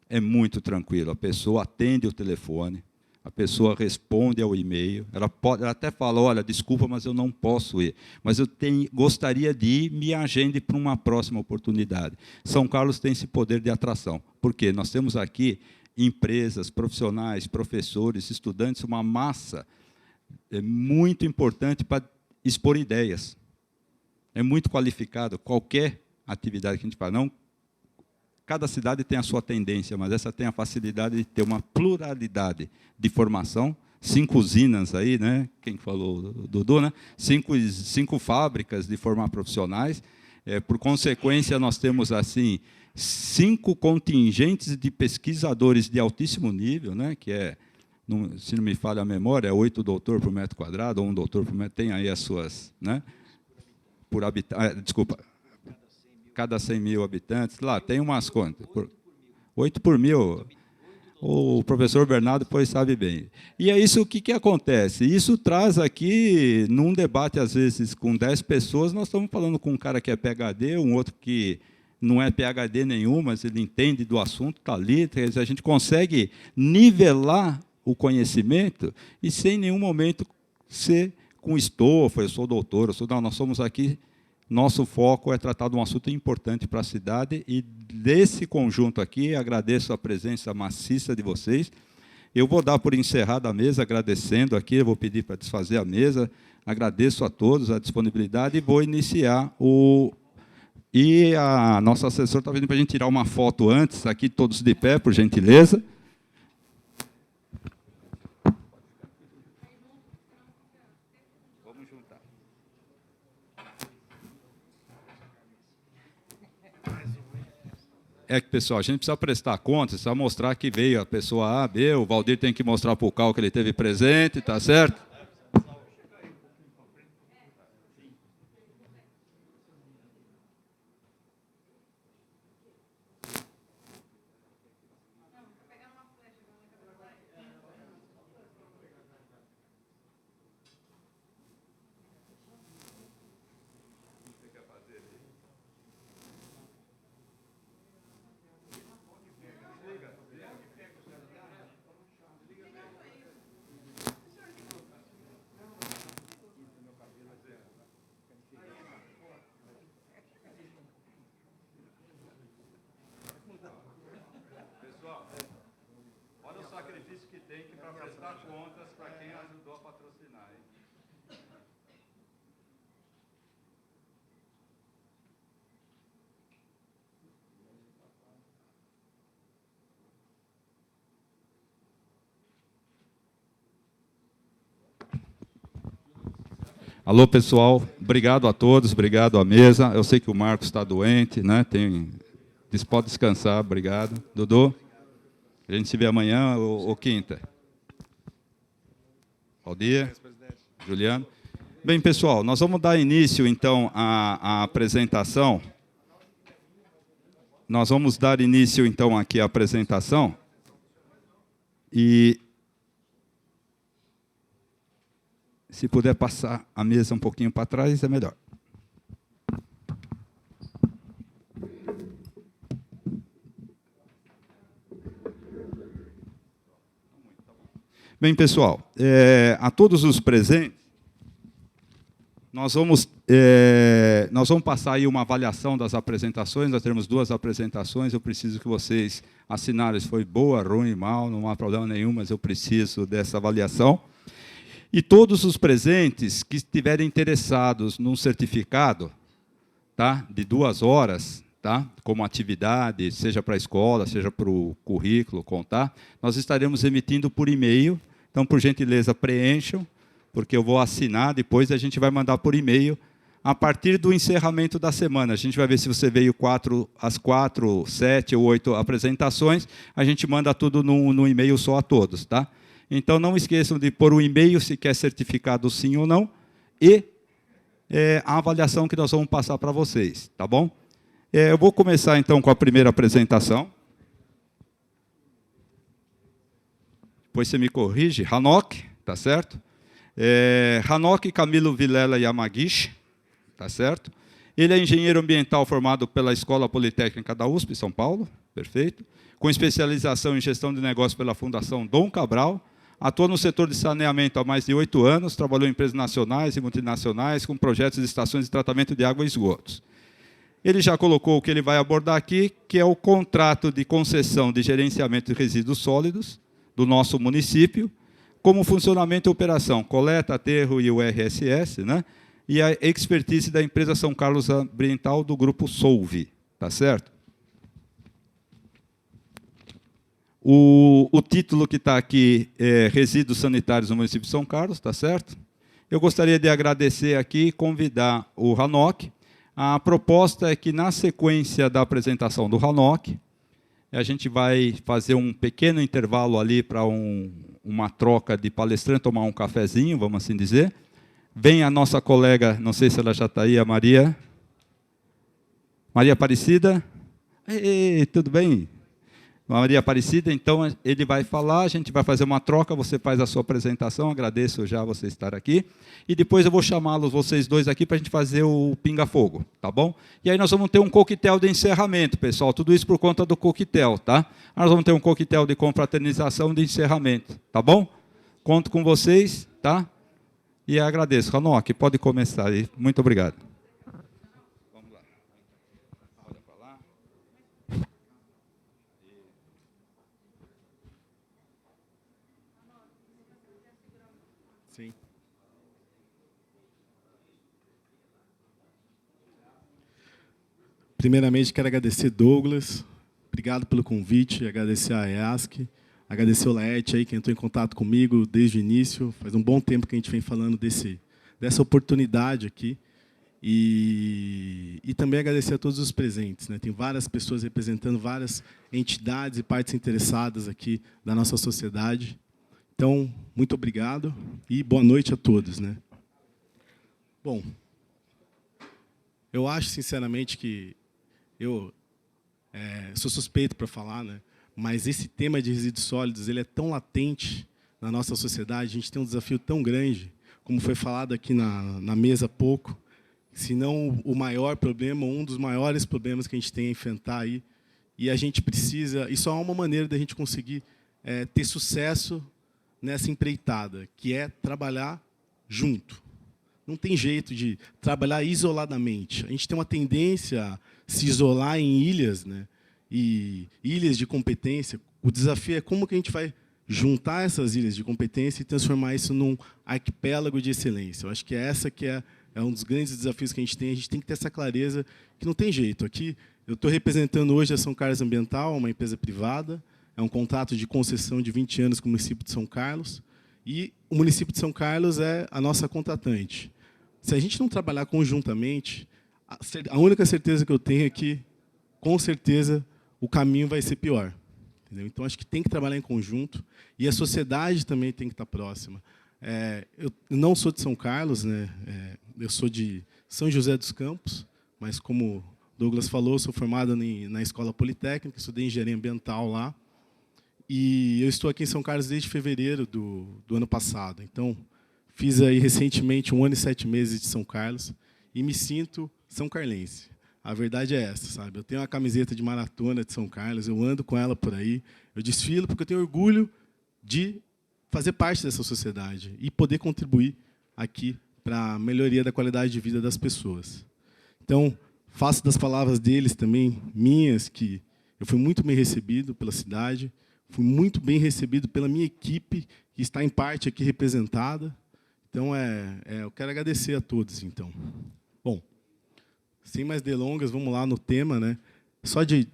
É muito tranquilo, a pessoa atende o telefone, a pessoa responde ao e-mail, ela até fala, olha, desculpa, mas eu não posso ir, mas eu gostaria de ir, me agende para uma próxima oportunidade. São Carlos tem esse poder de atração, porque nós temos aqui empresas, profissionais, professores, estudantes, uma massa muito importante para expor ideias. É muito qualificado, qualquer atividade que a gente faz. Não, cada cidade tem a sua tendência, mas essa tem a facilidade de ter uma pluralidade de formação. 5 usinas aí, né? Quem falou, Dudu, né? 5 fábricas de formar profissionais. Por consequência, nós temos assim 5 contingentes de pesquisadores de altíssimo nível, né? Que se não me falha a memória, é 8 doutor por metro quadrado, ou 1 doutor por metro, tem aí as suas, né? Por habitante, desculpa, cada 100 mil habitantes, lá tem umas contas, 8 por mil, o professor Bernardo depois sabe bem. E é isso, o que acontece? Isso traz aqui, num debate, às vezes, com 10 pessoas, nós estamos falando com um cara que é PhD, um outro que não é PhD nenhum, mas ele entende do assunto, está ali, a gente consegue nivelar o conhecimento e, sem em nenhum momento, ser com estofa, eu sou doutor, não, nós somos aqui. Nosso foco é tratar de um assunto importante para a cidade e, desse conjunto aqui, agradeço a presença maciça de vocês. Eu vou dar por encerrada a mesa, agradecendo aqui, eu vou pedir para desfazer a mesa, agradeço a todos a disponibilidade e vou iniciar o... E a nossa assessora está pedindo para a gente tirar uma foto antes, aqui todos de pé, por gentileza. é que, pessoal, a gente precisa prestar contas, precisa mostrar que veio a pessoa A, B, o Valdir tem que mostrar para o Cal que ele teve presente, tá certo? Olha o sacrifício que tem para prestar contas para quem ajudou a patrocinar. Hein? Alô, pessoal. Obrigado a todos, obrigado à mesa. Eu sei que o Marcos está doente, né? Pode descansar, obrigado. Dudu, a gente se vê amanhã ou quinta. Valdir, Juliano. Bem, pessoal, nós vamos dar início, então, à apresentação. Nós vamos dar início, então, aqui à apresentação. E, se puder passar a mesa um pouquinho para trás, é melhor. Bem, pessoal, a todos os presentes, nós vamos passar aí uma avaliação das apresentações. Nós teremos 2 apresentações. Eu preciso que vocês assinarem se foi boa, ruim, mal, não há problema nenhum, mas eu preciso dessa avaliação. E todos os presentes que estiverem interessados num certificado, tá, de 2 horas, tá, como atividade, seja para a escola, seja para o currículo, contar, nós estaremos emitindo por e-mail. Então, por gentileza, preencham, porque eu vou assinar, depois a gente vai mandar por e-mail, a partir do encerramento da semana. A gente vai ver se você veio às 4, 7 ou 8 apresentações, a gente manda tudo no e-mail só a todos, tá? Então, não esqueçam de pôr o e-mail se quer certificado sim ou não, e a avaliação que nós vamos passar para vocês, tá bom? Eu vou começar, então, com a primeira apresentação. Depois você me corrige. Hanok, tá certo? Hanok Camilo Vilela Yamagishi, tá certo? Ele é engenheiro ambiental formado pela Escola Politécnica da USP, São Paulo, perfeito. Com especialização em gestão de negócios pela Fundação Dom Cabral. Atua no setor de saneamento há mais de 8 anos, trabalhou em empresas nacionais e multinacionais com projetos de estações de tratamento de água e esgotos. Ele já colocou o que ele vai abordar aqui, que é o contrato de concessão de gerenciamento de resíduos sólidos do nosso município, como funcionamento e operação, coleta, aterro e o RSS, né? E a expertise da empresa São Carlos Ambiental do grupo Solve, tá certo? O título que está aqui é Resíduos Sanitários no município de São Carlos, tá certo? Eu gostaria de agradecer aqui e convidar o Hanok. A proposta é que, na sequência da apresentação do Hanok, a gente vai fazer um pequeno intervalo ali para uma troca de palestrante, tomar um cafezinho, vamos assim dizer. Vem a nossa colega, não sei se ela já está aí, a Maria Aparecida. Ei, tudo bem? Maria Aparecida, então ele vai falar, a gente vai fazer uma troca, você faz a sua apresentação, agradeço já você estar aqui, e depois eu vou chamá-los, vocês dois aqui, para a gente fazer o pinga-fogo, tá bom? E aí nós vamos ter um coquetel de encerramento, pessoal, tudo isso por conta do coquetel, tá? Nós vamos ter um coquetel de confraternização de encerramento, tá bom? Conto com vocês, tá? E agradeço. Hanok, pode começar aí, muito obrigado. Sim. Primeiramente, quero agradecer Douglas, obrigado pelo convite, agradecer a EASC, agradecer o Laerte aí que entrou em contato comigo desde o início. Faz um bom tempo que a gente vem falando dessa oportunidade aqui. E também agradecer a todos os presentes, né? Tem várias pessoas representando várias entidades e partes interessadas aqui da nossa sociedade. Então, muito obrigado e boa noite a todos, né? Bom, eu acho, sinceramente, que eu sou suspeito para falar, né? Mas esse tema de resíduos sólidos ele é tão latente na nossa sociedade, a gente tem um desafio tão grande, como foi falado aqui na mesa há pouco, se não o maior problema, um dos maiores problemas que a gente tem a enfrentar aí, e a gente precisa, e só há uma maneira da gente conseguir ter sucesso nessa empreitada, que é trabalhar junto. Não tem jeito de trabalhar isoladamente. A gente tem uma tendência a se isolar em ilhas, né? E ilhas de competência. O desafio é como que a gente vai juntar essas ilhas de competência e transformar isso num arquipélago de excelência. Eu acho que essa que é um dos grandes desafios que a gente tem que ter essa clareza que não tem jeito. Aqui, eu estou representando hoje a São Carlos Ambiental, uma empresa privada, é um contrato de concessão de 20 anos com o município de São Carlos, e o município de São Carlos é a nossa contratante. Se a gente não trabalhar conjuntamente, a única certeza que eu tenho é que, com certeza, o caminho vai ser pior. Entendeu? Então, acho que tem que trabalhar em conjunto, e a sociedade também tem que estar próxima. Eu não sou de São Carlos, né? Eu sou de São José dos Campos, mas, como Douglas falou, sou formado na Escola Politécnica, estudei engenharia ambiental lá, e eu estou aqui em São Carlos desde fevereiro do ano passado. Então, fiz aí recentemente 1 ano e 7 meses de São Carlos e me sinto são carlense. A verdade é essa, sabe? Eu tenho uma camiseta de maratona de São Carlos, eu ando com ela por aí, eu desfilo porque eu tenho orgulho de fazer parte dessa sociedade e poder contribuir aqui para a melhoria da qualidade de vida das pessoas. Então, faço das palavras deles também minhas, que eu fui muito bem recebido pela cidade, fui muito bem recebido pela minha equipe, que está em parte aqui representada. Então, eu quero agradecer a todos, então. Bom, sem mais delongas, vamos lá no tema, né? Só de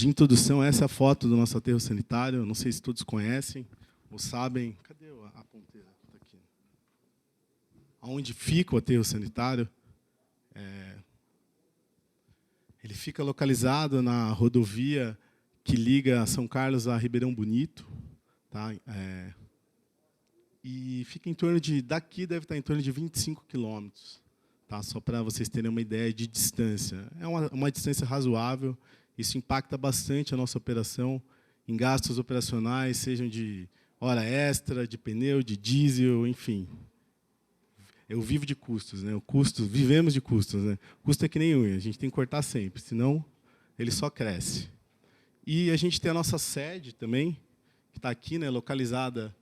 introdução, essa é a foto do nosso aterro sanitário, não sei se todos conhecem ou sabem. Cadê a ponteira? Está aqui. Onde fica o aterro sanitário? Ele fica localizado na rodovia que liga São Carlos a Ribeirão Bonito, tá? E fica em torno de, daqui deve estar em torno de 25 quilômetros, tá? Só para vocês terem uma ideia de distância. É uma distância razoável, isso impacta bastante a nossa operação em gastos operacionais, sejam de hora extra, de pneu, de diesel, enfim. Eu vivo de custos, né? Vivemos de custos, né? Custo é que nem unha, a gente tem que cortar sempre, senão ele só cresce. E a gente tem a nossa sede também, que está aqui, né, localizada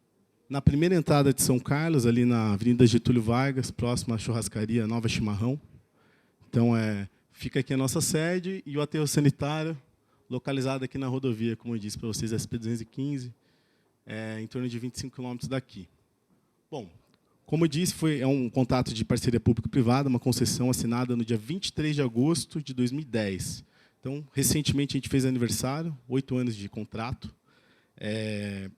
na primeira entrada de São Carlos, ali na Avenida Getúlio Vargas, próxima à churrascaria Nova Chimarrão. Então, fica aqui a nossa sede e o aterro sanitário, localizado aqui na rodovia, como eu disse para vocês, SP-215, em torno de 25 quilômetros daqui. Bom, como eu disse, é um contrato de parceria público-privada, uma concessão assinada no dia 23 de agosto de 2010. Então, recentemente, a gente fez aniversário, 8 anos de contrato,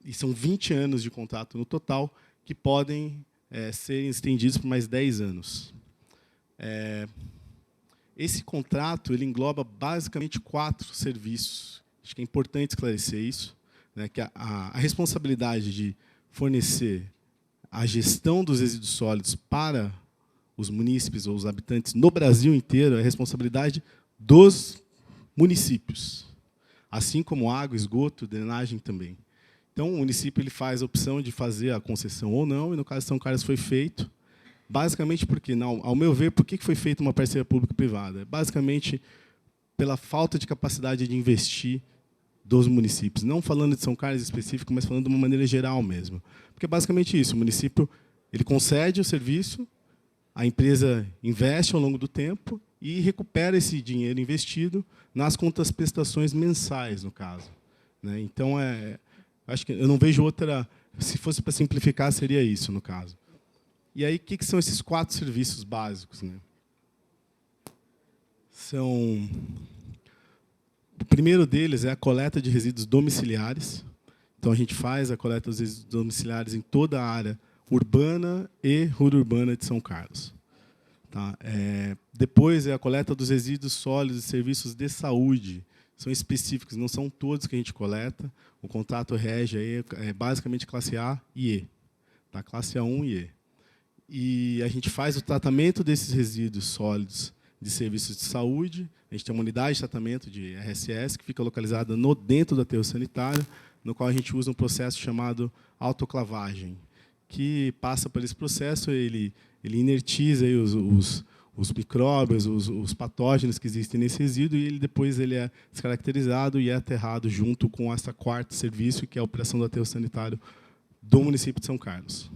e são 20 anos de contrato no total, que podem ser estendidos por mais 10 anos. Esse contrato ele engloba, basicamente, 4 serviços. Acho que é importante esclarecer isso, né, que a responsabilidade de fornecer a gestão dos resíduos sólidos para os munícipes ou os habitantes no Brasil inteiro é responsabilidade dos municípios, assim como água, esgoto, drenagem também. Então, o município ele faz a opção de fazer a concessão ou não, e no caso de São Carlos foi feito, basicamente porque, ao meu ver, por que foi feita uma parceria público-privada? Basicamente pela falta de capacidade de investir dos municípios, não falando de São Carlos específico, mas falando de uma maneira geral mesmo. Porque é basicamente isso, o município ele concede o serviço, a empresa investe ao longo do tempo e recupera esse dinheiro investido nas contraprestações mensais, no caso, né? Então, acho que eu não vejo outra, se fosse para simplificar, seria isso, no caso. E aí, o que são esses 4 serviços básicos, né? O primeiro deles é a coleta de resíduos domiciliares. Então, a gente faz a coleta dos resíduos domiciliares em toda a área urbana e rural-urbana de São Carlos. Tá? Depois é a coleta dos resíduos sólidos e serviços de saúde. São específicos, não são todos que a gente coleta. O contrato rege aí, basicamente classe A e E. Tá? Classe A1 e E. E a gente faz o tratamento desses resíduos sólidos de serviços de saúde. A gente tem uma unidade de tratamento de RSS que fica localizada dentro do aterro sanitário, no qual a gente usa um processo chamado autoclavagem, que passa por esse processo, ele inertiza aí os micróbios, os patógenos que existem nesse resíduo, e depois ele é descaracterizado e é aterrado junto com essa quarta serviço, que é a operação do aterro sanitário do município de São Carlos.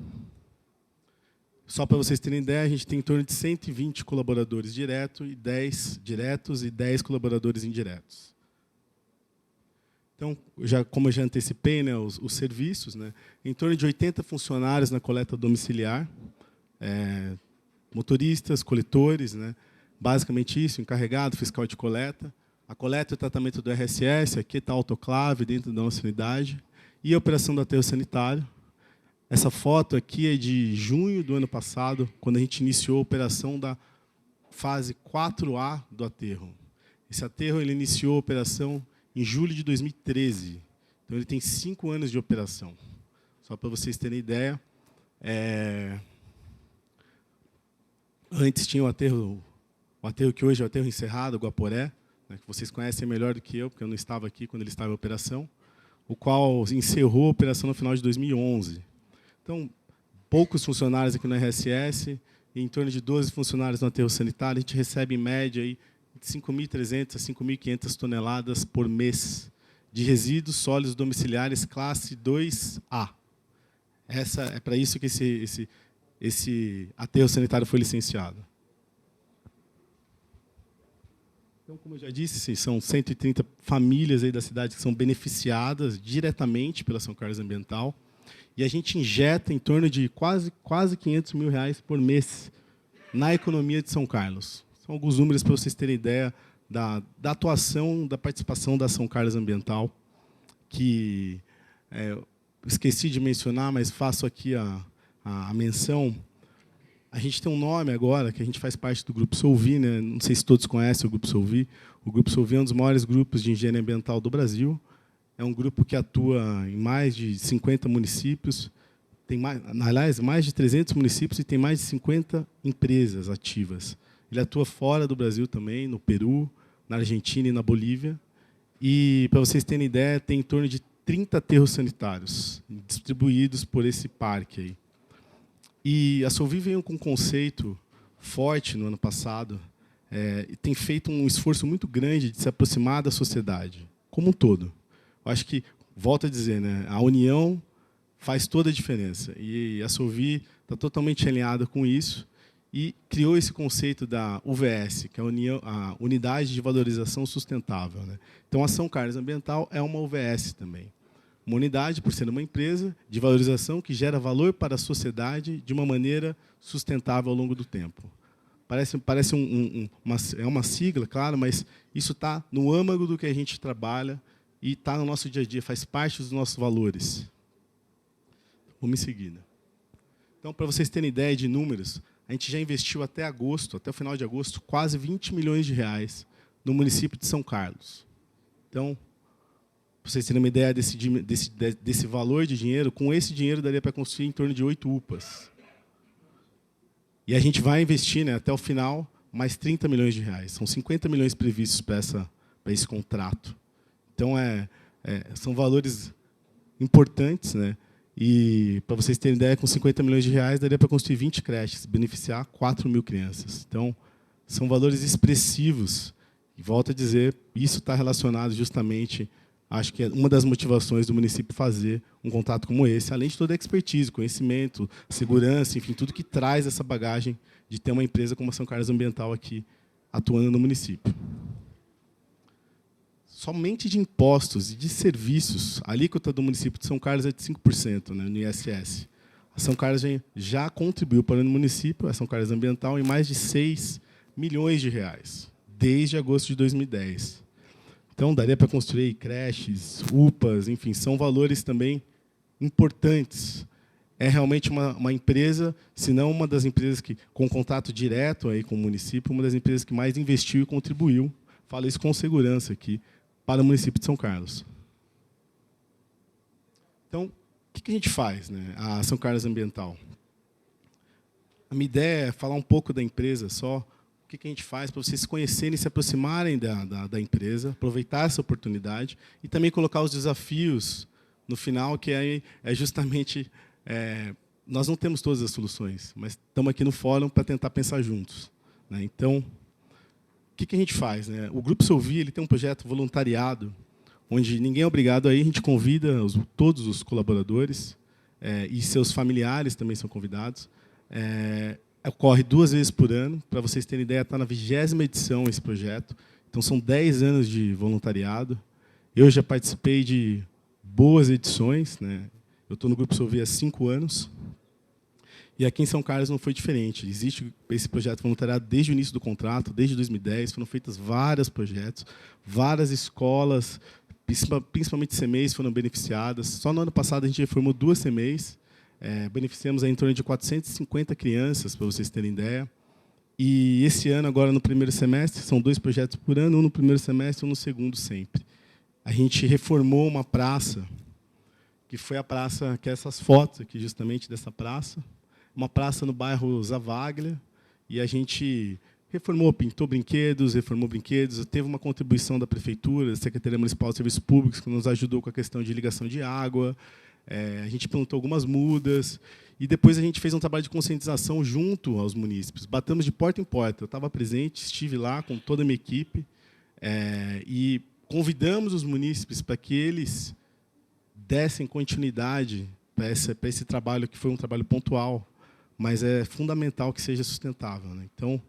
Só para vocês terem ideia, a gente tem em torno de 120 colaboradores diretos e 10 colaboradores indiretos. Então, como eu já antecipei, né, os serviços, né, em torno de 80 funcionários na coleta domiciliar, motoristas, coletores, né, basicamente isso, encarregado, fiscal de coleta, a coleta e o tratamento do RSS, aqui está a autoclave dentro da nossa unidade, e a operação do aterro sanitário. Essa foto aqui é de junho do ano passado, quando a gente iniciou a operação da fase 4A do aterro. Esse aterro ele iniciou a operação em julho de 2013. Então, ele tem 5 anos de operação. Só para vocês terem ideia. Antes tinha o aterro que hoje é o aterro encerrado, o Guaporé, né, que vocês conhecem melhor do que eu, porque eu não estava aqui quando ele estava em operação, o qual encerrou a operação no final de 2011. Então, poucos funcionários aqui no RSS, e em torno de 12 funcionários no aterro sanitário, a gente recebe, em média, aí, de 5.300 a 5.500 toneladas por mês de resíduos sólidos domiciliares classe 2A. É para isso que esse aterro sanitário foi licenciado. Então, como eu já disse, são 130 famílias aí da cidade que são beneficiadas diretamente pela São Carlos Ambiental, e a gente injeta em torno de quase R$500 mil por mês na economia de São Carlos. São alguns números para vocês terem ideia da atuação, da participação da São Carlos Ambiental, que esqueci de mencionar, mas faço aqui a menção. A gente tem um nome agora, que a gente faz parte do Grupo Solvi, né? Não sei se todos conhecem o Grupo Solvi. O Grupo Solvi é um dos maiores grupos de engenharia ambiental do Brasil. É um grupo que atua em mais de 50 municípios, tem mais de 300 municípios e tem mais de 50 empresas ativas. Ele atua fora do Brasil também, no Peru, na Argentina e na Bolívia. E, para vocês terem ideia, tem em torno de 30 aterros sanitários distribuídos por esse parque aí. E a Solvi veio com um conceito forte no ano passado, e tem feito um esforço muito grande de se aproximar da sociedade, como um todo. Eu acho que, volto a dizer, né, a união faz toda a diferença. E a Solvi está totalmente alinhada com isso e criou esse conceito da UVS, que é a Unidade de Valorização Sustentável, né? Então, a São Carlos Ambiental é uma UVS também. Uma unidade, por ser uma empresa, de valorização que gera valor para a sociedade de uma maneira sustentável ao longo do tempo. Parece uma sigla, claro, mas isso está no âmago do que a gente trabalha e está no nosso dia a dia, faz parte dos nossos valores. Vamos em seguida. Então, para vocês terem ideia de números, a gente já investiu até o final de agosto, quase R$20 milhões no município de São Carlos. Então, para vocês terem uma ideia desse valor de dinheiro, com esse dinheiro daria para construir em torno de 8 UPAs. E a gente vai investir, né, até o final mais R$30 milhões. São 50 milhões previstos para esse contrato. Então, são valores importantes, né? E, para vocês terem ideia, com R$50 milhões daria para construir 20 creches, beneficiar 4 mil crianças. Então, são valores expressivos. E, volto a dizer, isso está relacionado justamente, acho que é uma das motivações do município fazer um contrato como esse, além de toda a expertise, conhecimento, segurança, enfim, tudo que traz essa bagagem de ter uma empresa como a São Carlos Ambiental aqui atuando no município. Somente de impostos e de serviços, a alíquota do município de São Carlos é de 5%, né, no ISS. A São Carlos já contribuiu para o município, a São Carlos Ambiental, em mais de R$6 milhões, desde agosto de 2010. Então, daria para construir creches, UPAs, enfim, são valores também importantes. é realmente uma empresa, se não uma das empresas que, com contato direto aí com o município, uma das empresas que mais investiu e contribuiu, falo isso com segurança aqui, para o município de São Carlos. Então, o que a gente faz, né? A São Carlos Ambiental. A minha ideia é falar um pouco da empresa só, o que a gente faz para vocês se conhecerem e se aproximarem da empresa, aproveitar essa oportunidade e também colocar os desafios no final, que é justamente... nós não temos todas as soluções, mas estamos aqui no fórum para tentar pensar juntos, né? Então, o que a gente faz, né? O Grupo Solvi, ele tem um projeto voluntariado, onde ninguém é obrigado a ir, a gente convida todos os colaboradores e seus familiares também são convidados. Ocorre 2 vezes por ano, para vocês terem ideia, está na 20ª edição esse projeto. Então, são 10 anos de voluntariado. Eu já participei de boas edições, né? Eu estou no Grupo Solvi há 5 anos. E aqui em São Carlos não foi diferente. Existe esse projeto voluntariado desde o início do contrato, desde 2010. Foram feitos vários projetos, várias escolas, principalmente CMEs, foram beneficiadas. Só no ano passado a gente reformou 2 CMEs. Beneficiamos em torno de 450 crianças, para vocês terem ideia. E esse ano, agora no primeiro semestre, são 2 projetos por ano, um no primeiro semestre e um no segundo sempre. A gente reformou uma praça, que foi a praça, que é essas fotos aqui, justamente dessa praça, uma praça no bairro Zavaglia, e a gente reformou, pintou brinquedos, reformou brinquedos, teve uma contribuição da Prefeitura, da Secretaria Municipal de Serviços Públicos, que nos ajudou com a questão de ligação de água, a gente plantou algumas mudas, e depois a gente fez um trabalho de conscientização junto aos munícipes. Batemos de porta em porta. Eu estava presente, estive lá com toda a minha equipe, e convidamos os munícipes para que eles dessem continuidade para esse trabalho, que foi um trabalho pontual, mas é fundamental que seja sustentável, né? Então,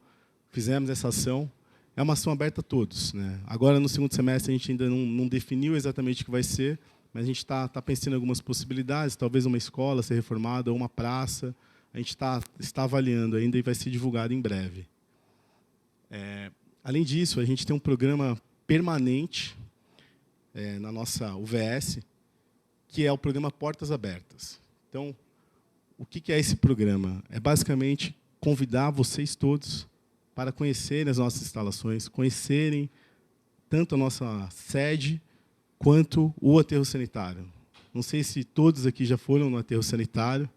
fizemos essa ação. É uma ação aberta a todos, né? Agora, no segundo semestre, a gente ainda não definiu exatamente o que vai ser, mas a gente está pensando em algumas possibilidades, talvez uma escola ser reformada, ou uma praça. A gente está avaliando ainda e vai ser divulgado em breve. Além disso, a gente tem um programa permanente na nossa UVS, que é o programa Portas Abertas. Então, o que é esse programa? É basicamente convidar vocês todos para conhecerem as nossas instalações, conhecerem tanto a nossa sede quanto o aterro sanitário. Não sei se todos aqui já foram no aterro sanitário,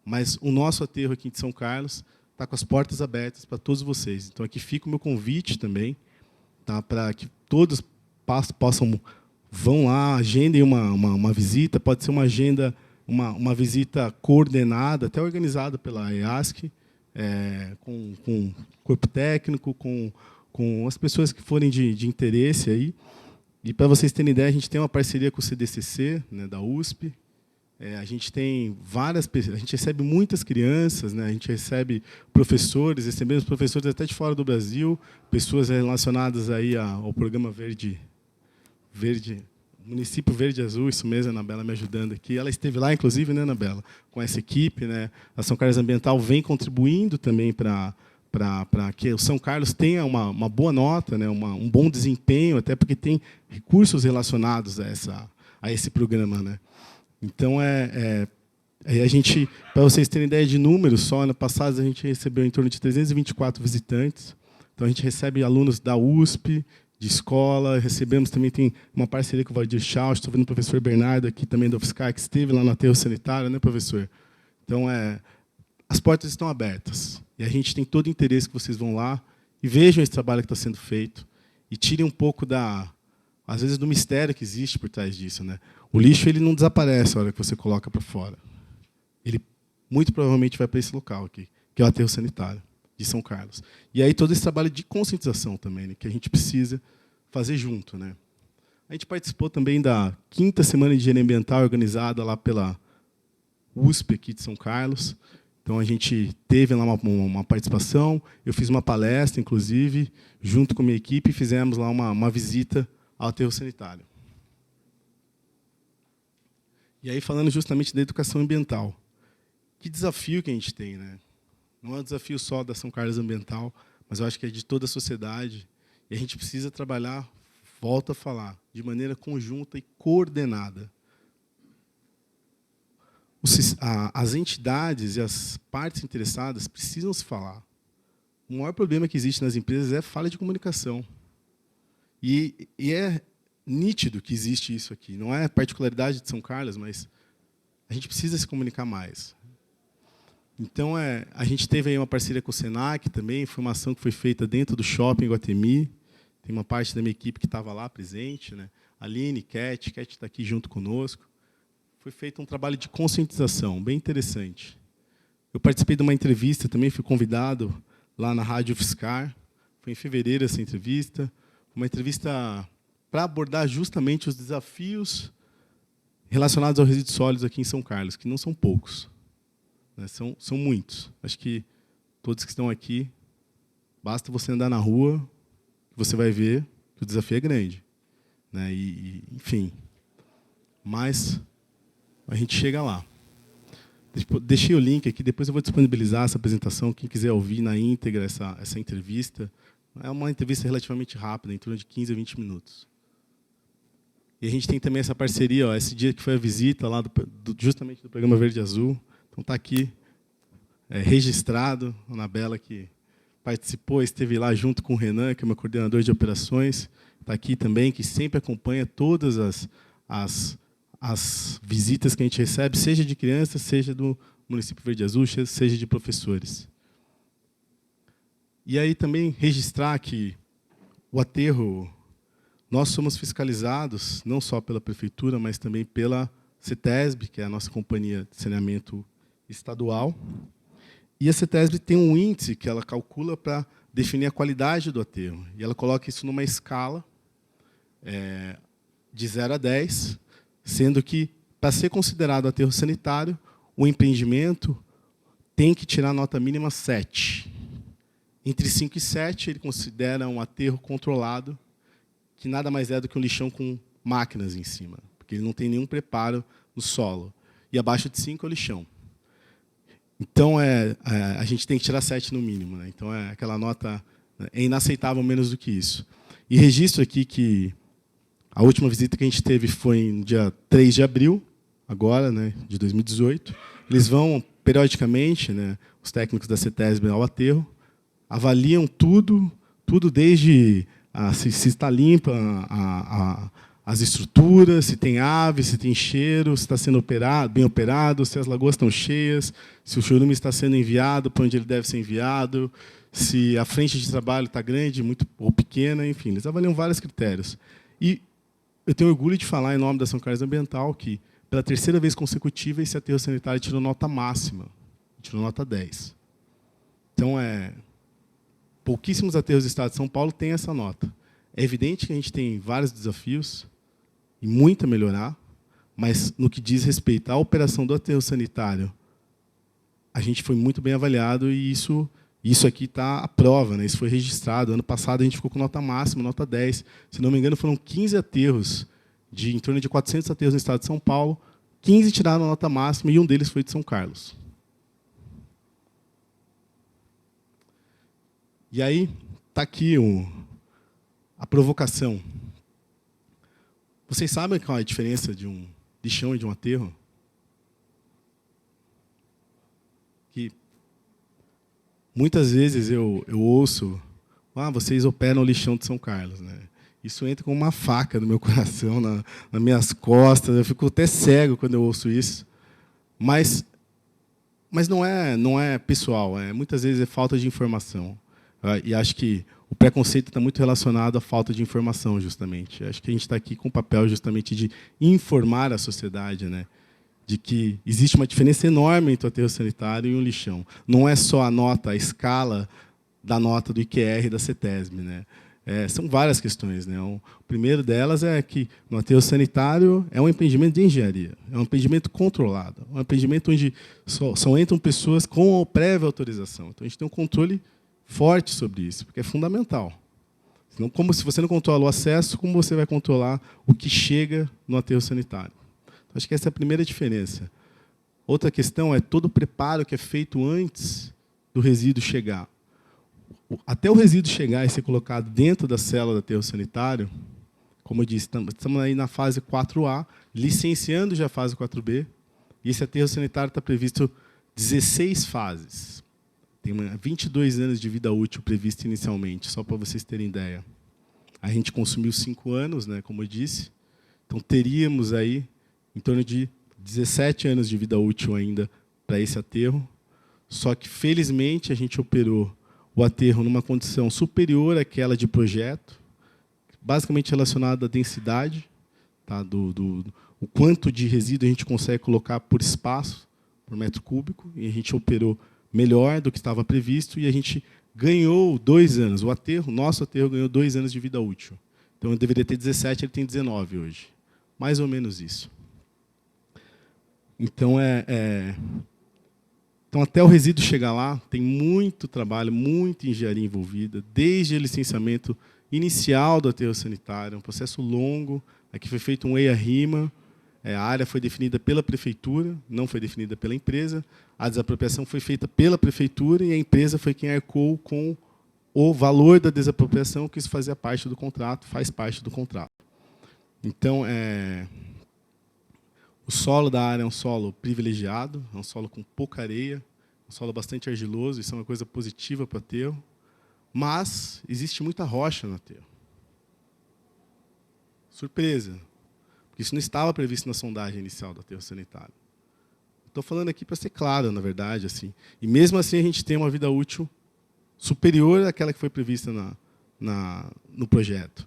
mas o nosso aterro aqui de São Carlos está com as portas abertas para todos vocês. Então, aqui fica o meu convite também, tá, para que todos vão lá, agendem uma visita, pode ser uma agenda, uma visita coordenada, até organizada pela EASC, com corpo técnico, com as pessoas que forem de interesse aí. E, para vocês terem ideia, a gente tem uma parceria com o CDCC, né, da USP. A gente tem a gente recebe muitas crianças, né, a gente recebe professores, recebemos professores até de fora do Brasil, pessoas relacionadas aí ao programa Município Verde Azul, isso mesmo, a Anabela me ajudando aqui. Ela esteve lá, inclusive, né, Anabela, com essa equipe, né? A São Carlos Ambiental vem contribuindo também para que o São Carlos tenha uma boa nota, né, um bom desempenho, até porque tem recursos relacionados a esse programa, né? Então, a gente, para vocês terem ideia de números, só ano passado a gente recebeu em torno de 324 visitantes. Então, a gente recebe alunos da USP, de escola, recebemos também, tem uma parceria com o Valdir Schau, estou vendo o professor Bernardo aqui também da UFSCar, que esteve lá no aterro sanitário, né, professor? Então, as portas estão abertas. E a gente tem todo o interesse que vocês vão lá e vejam esse trabalho que está sendo feito e tirem um pouco às vezes, do mistério que existe por trás disso, né? O lixo ele não desaparece na hora que você coloca para fora. Ele muito provavelmente vai para esse local aqui, que é o aterro sanitário de São Carlos. E aí todo esse trabalho de conscientização também, né, que a gente precisa fazer junto, né? A gente participou também da 5ª Semana de Higiene Ambiental organizada lá pela USP aqui de São Carlos. Então, a gente teve lá uma participação, eu fiz uma palestra, inclusive, junto com a minha equipe, e fizemos lá uma visita ao aterro sanitário. E aí, falando justamente da educação ambiental. Que desafio que a gente tem, né? Não é um desafio só da São Carlos Ambiental, mas eu acho que é de toda a sociedade. E a gente precisa trabalhar, volto a falar, de maneira conjunta e coordenada. as entidades e as partes interessadas precisam se falar. O maior problema que existe nas empresas é a falha de comunicação. E é nítido que existe isso aqui. Não é particularidade de São Carlos, mas a gente precisa se comunicar mais. Então, a gente teve aí uma parceria com o Senac também, foi uma ação que foi feita dentro do shopping Guatemi. Tem uma parte da minha equipe que estava lá presente, né? Aline, Cat está aqui junto conosco. Foi feito um trabalho de conscientização, bem interessante. Eu participei de uma entrevista também, fui convidado lá na Rádio UFSCar. Foi em fevereiro essa entrevista. Uma entrevista para abordar justamente os desafios relacionados aos resíduos sólidos aqui em São Carlos, que não são poucos, né? São muitos. Acho que todos que estão aqui, basta você andar na rua, você vai ver que o desafio é grande, né? Enfim, mas a gente chega lá. Deixei o link aqui, depois eu vou disponibilizar essa apresentação, quem quiser ouvir na íntegra essa entrevista. É uma entrevista relativamente rápida, em torno de 15 a 20 minutos. E a gente tem também essa parceria, ó, esse dia que foi a visita lá justamente do programa Verde e Azul. Então está aqui registrado, a Anabela que participou, esteve lá junto com o Renan, que é meu coordenador de operações, está aqui também, que sempre acompanha todas as visitas que a gente recebe, seja de crianças, seja do município Verde e Azul, seja de professores. E aí também registrar que o aterro, nós somos fiscalizados, não só pela prefeitura, mas também pela CETESB, que é a nossa companhia de saneamento estadual. E a CETESB tem um índice que ela calcula para definir a qualidade do aterro. E ela coloca isso numa escala de 0 a 10, sendo que, para ser considerado aterro sanitário, o empreendimento tem que tirar nota mínima 7. Entre 5 e 7, ele considera um aterro controlado, que nada mais é do que um lixão com máquinas em cima, porque ele não tem nenhum preparo no solo. E abaixo de 5 é o lixão. Então, a gente tem que tirar 7 no mínimo, né? Então, aquela nota é inaceitável menos do que isso. E registro aqui que a última visita que a gente teve foi no dia 3 de abril, agora, né, de 2018. Eles vão, periodicamente, né, os técnicos da CETESB ao aterro, avaliam tudo desde se está limpa as estruturas, se tem ave, se tem cheiro, se está sendo bem operado, se as lagoas estão cheias, se o chorume está sendo enviado para onde ele deve ser enviado, se a frente de trabalho está grande muito, ou pequena, enfim, eles avaliam vários critérios. E eu tenho orgulho de falar, em nome da São Carlos Ambiental, que, pela terceira vez consecutiva, esse aterro sanitário tirou nota máxima, tirou nota 10. Então, pouquíssimos aterros do Estado de São Paulo têm essa nota. É evidente que a gente tem vários desafios e muito a melhorar, mas, no que diz respeito à operação do aterro sanitário, a gente foi muito bem avaliado e isso aqui está à prova, né? Isso foi registrado. Ano passado, a gente ficou com nota máxima, nota 10. Se não me engano, foram 15 aterros, em torno de 400 aterros no Estado de São Paulo, 15 tiraram a nota máxima e um deles foi de São Carlos. E aí, está aqui a provocação. Vocês sabem qual é a diferença de um lixão e de um aterro? Que muitas vezes eu ouço, vocês operam o lixão de São Carlos, né? Isso entra com uma faca no meu coração, nas minhas costas, eu fico até cego quando eu ouço isso. Mas não é pessoal, muitas vezes é falta de informação. E acho que o preconceito está muito relacionado à falta de informação, justamente. Acho que a gente está aqui com o papel, justamente, de informar a sociedade, né, de que existe uma diferença enorme entre o aterro sanitário e um lixão. Não é só a escala da nota do IQR e da CETESB, né? São várias questões, né? O primeiro delas é que no aterro sanitário é um empreendimento de engenharia, é um empreendimento controlado, um empreendimento onde só entram pessoas com prévia autorização. Então, a gente tem um controle forte sobre isso, porque é fundamental. Senão, como se você não controla o acesso, como você vai controlar o que chega no aterro sanitário? Então, acho que essa é a primeira diferença. Outra questão é todo o preparo que é feito antes do resíduo chegar. Até o resíduo chegar e ser colocado dentro da célula do aterro sanitário, como eu disse, estamos aí na fase 4A, licenciando já a fase 4B, E esse aterro sanitário está previsto 16 fases. Tem 22 anos de vida útil previsto inicialmente, só para vocês terem ideia. A gente consumiu 5 anos, né, como eu disse. Então, teríamos aí em torno de 17 anos de vida útil ainda para esse aterro. Só que, felizmente, a gente operou o aterro numa condição superior àquela de projeto, basicamente relacionada à densidade, tá, o quanto de resíduo a gente consegue colocar por espaço, por metro cúbico, e a gente operou melhor do que estava previsto, e a gente ganhou 2 anos. O nosso aterro ganhou 2 anos de vida útil. Então, eu deveria ter 17, ele tem 19 hoje. Mais ou menos isso. Então, então, até o resíduo chegar lá, tem muito trabalho, muita engenharia envolvida, desde o licenciamento inicial do aterro sanitário, um processo longo. Aqui foi feito um EIA-RIMA, a área foi definida pela prefeitura, não foi definida pela empresa, a desapropriação foi feita pela prefeitura e a empresa foi quem arcou com o valor da desapropriação, que isso fazia parte do contrato, faz parte do contrato. Então, o solo da área é um solo privilegiado, é um solo com pouca areia, um solo bastante argiloso, isso é uma coisa positiva para o aterro, mas existe muita rocha no aterro. Surpresa, porque isso não estava previsto na sondagem inicial do aterro sanitário. Estou falando aqui para ser claro, na verdade, assim. E mesmo assim a gente tem uma vida útil superior àquela que foi prevista no projeto.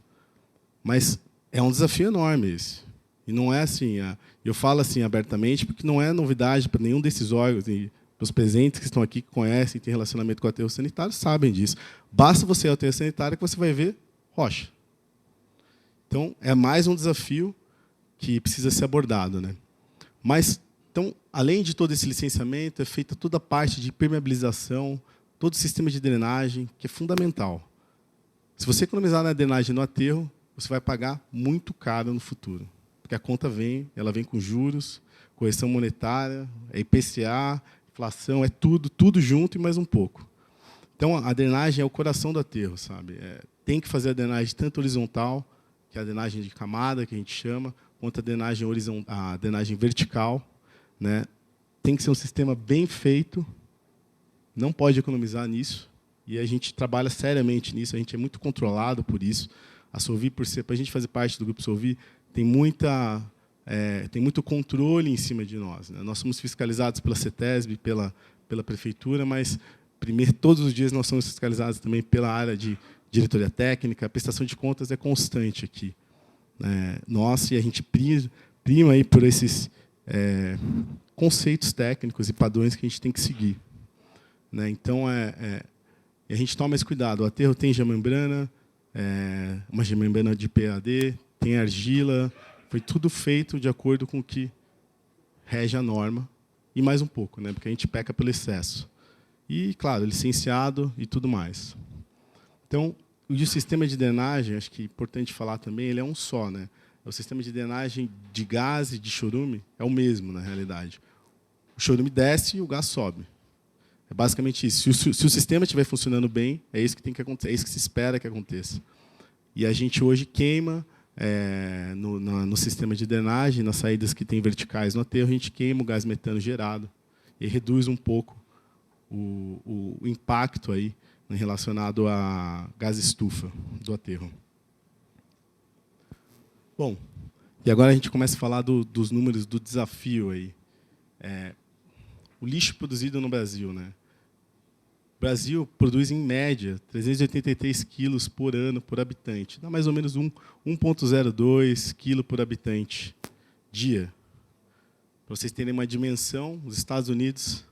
Mas é um desafio enorme esse. E não é assim, eu falo assim abertamente, porque não é novidade para nenhum desses órgãos, e os presentes que estão aqui, que conhecem, têm relacionamento com o aterro sanitário, sabem disso. Basta você ir ao aterro sanitário que você vai ver rocha. Então, é mais um desafio que precisa ser abordado, né? Mas, então, além de todo esse licenciamento, é feita toda a parte de impermeabilização, todo o sistema de drenagem, que é fundamental. Se você economizar na drenagem no aterro, você vai pagar muito caro no futuro. Porque a conta vem, ela vem com juros, correção monetária, IPCA, inflação, é tudo junto e mais um pouco. Então, a drenagem é o coração do aterro, sabe? Tem que fazer a drenagem tanto horizontal, que é a drenagem de camada, que a gente chama, quanto a drenagem vertical, né? Tem que ser um sistema bem feito, não pode economizar nisso, e a gente trabalha seriamente nisso, a gente é muito controlado por isso. A Solvi, para a gente fazer parte do Grupo Solvi, tem muito controle em cima de nós, né? Nós somos fiscalizados pela CETESB, pela prefeitura, mas todos os dias nós somos fiscalizados também pela área de diretoria técnica. A prestação de contas é constante aqui. E a gente prima aí por esses conceitos técnicos e padrões que a gente tem que seguir, né? Então, a gente toma esse cuidado. O aterro tem geomembrana, uma geomembrana de PAD, tem argila, foi tudo feito de acordo com o que rege a norma, e mais um pouco, né? Porque a gente peca pelo excesso. E, claro, licenciado e tudo mais. Então, o sistema de drenagem, acho que é importante falar também, ele é um só, né? O sistema de drenagem de gás e de chorume é o mesmo, na realidade. O chorume desce e o gás sobe. É basicamente isso. Se o sistema estiver funcionando bem, é isso que tem que acontecer, é isso que se espera que aconteça. E a gente hoje queima no sistema de drenagem, nas saídas que tem verticais no aterro, a gente queima o gás metano gerado e reduz um pouco o impacto aí relacionado a gás estufa do aterro. Bom, e agora a gente começa a falar dos números do desafio aí. O lixo produzido no Brasil, né? O Brasil produz, em média, 383 quilos por ano por habitante. Dá mais ou menos 1,02 quilo por habitante dia. Para vocês terem uma dimensão, os Estados Unidos,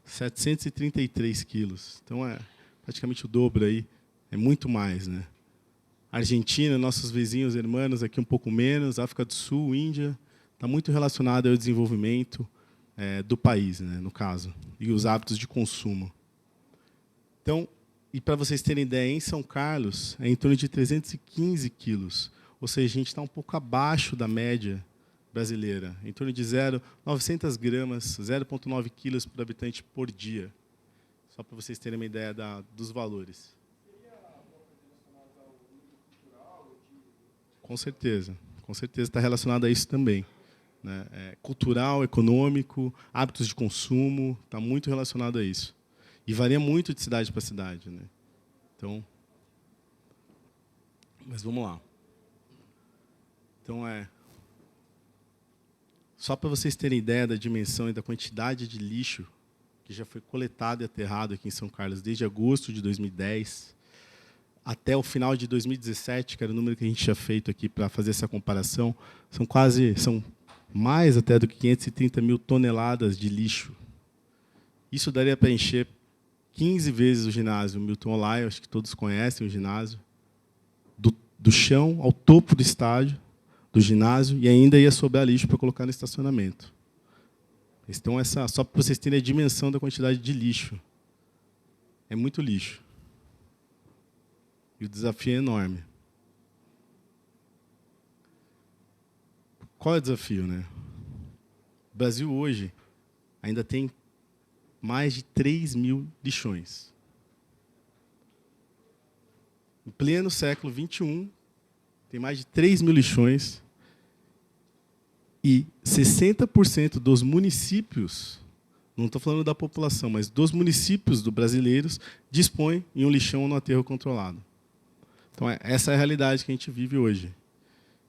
733 quilos. Então, é praticamente o dobro aí. É muito mais, né? Argentina, nossos vizinhos, irmãos, aqui um pouco menos. África do Sul, Índia, está muito relacionado ao desenvolvimento do país, né, no caso, e os hábitos de consumo. Então, e para vocês terem ideia, em São Carlos, é em torno de 315 quilos. Ou seja, a gente está um pouco abaixo da média brasileira, em torno de 900 gramas, 0,9 quilos por habitante por dia. Só para vocês terem uma ideia dos valores. Com certeza está relacionado a isso também, né? Cultural, econômico, hábitos de consumo, está muito relacionado a isso. E varia muito de cidade para cidade, né? Então, mas vamos lá. Então, só para vocês terem ideia da dimensão e da quantidade de lixo que já foi coletado e aterrado aqui em São Carlos desde agosto de 2010 até o final de 2017, que era o número que a gente tinha feito aqui para fazer essa comparação, são mais até do que 530 mil toneladas de lixo. Isso daria para encher 15 vezes o ginásio Milton Olay, acho que todos conhecem o ginásio, do chão ao topo do estádio, do ginásio, e ainda ia sobrar lixo para colocar no estacionamento. Então, só para vocês terem a dimensão da quantidade de lixo. É muito lixo. E o desafio é enorme. Qual é o desafio, né? O Brasil hoje ainda tem mais de 3 mil lixões. Em pleno século XXI, tem mais de 3 mil lixões e 60% dos municípios, não estou falando da população, mas dos municípios brasileiros, dispõem em um lixão no aterro controlado. Então, essa é a realidade que a gente vive hoje.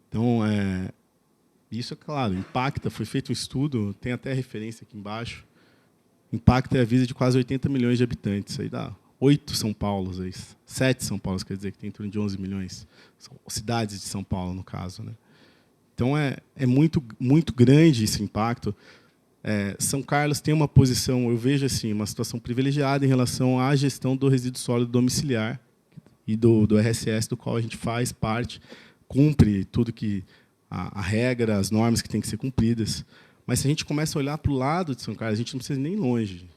Então, isso, é claro, impacta, foi feito um estudo, tem até referência aqui embaixo, impacta a vida de quase 80 milhões de habitantes. Aí dá 8 São Paulos, 7 São Paulos, quer dizer, que tem em torno de 11 milhões. São cidades de São Paulo, no caso, né? Então, é muito, muito grande esse impacto. São Carlos tem uma posição, eu vejo assim, uma situação privilegiada em relação à gestão do resíduo sólido domiciliar e do RSS, do qual a gente faz parte, cumpre tudo que a regra, as normas que têm que ser cumpridas. Mas, se a gente começa a olhar para o lado de São Carlos, a gente não precisa ir nem longe.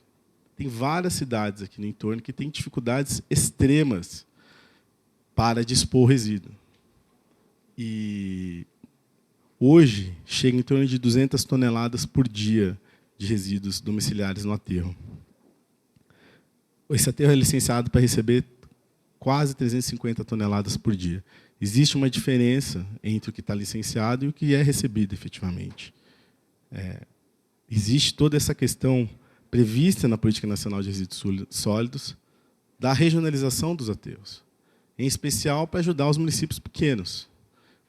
Tem várias cidades aqui no entorno que têm dificuldades extremas para dispor o resíduo. E hoje chega em torno de 200 toneladas por dia de resíduos domiciliares no aterro. Esse aterro é licenciado para receber quase 350 toneladas por dia. Existe uma diferença entre o que está licenciado e o que é recebido efetivamente. Existe toda essa questão prevista na Política Nacional de Resíduos Sólidos da regionalização dos aterros, em especial para ajudar os municípios pequenos.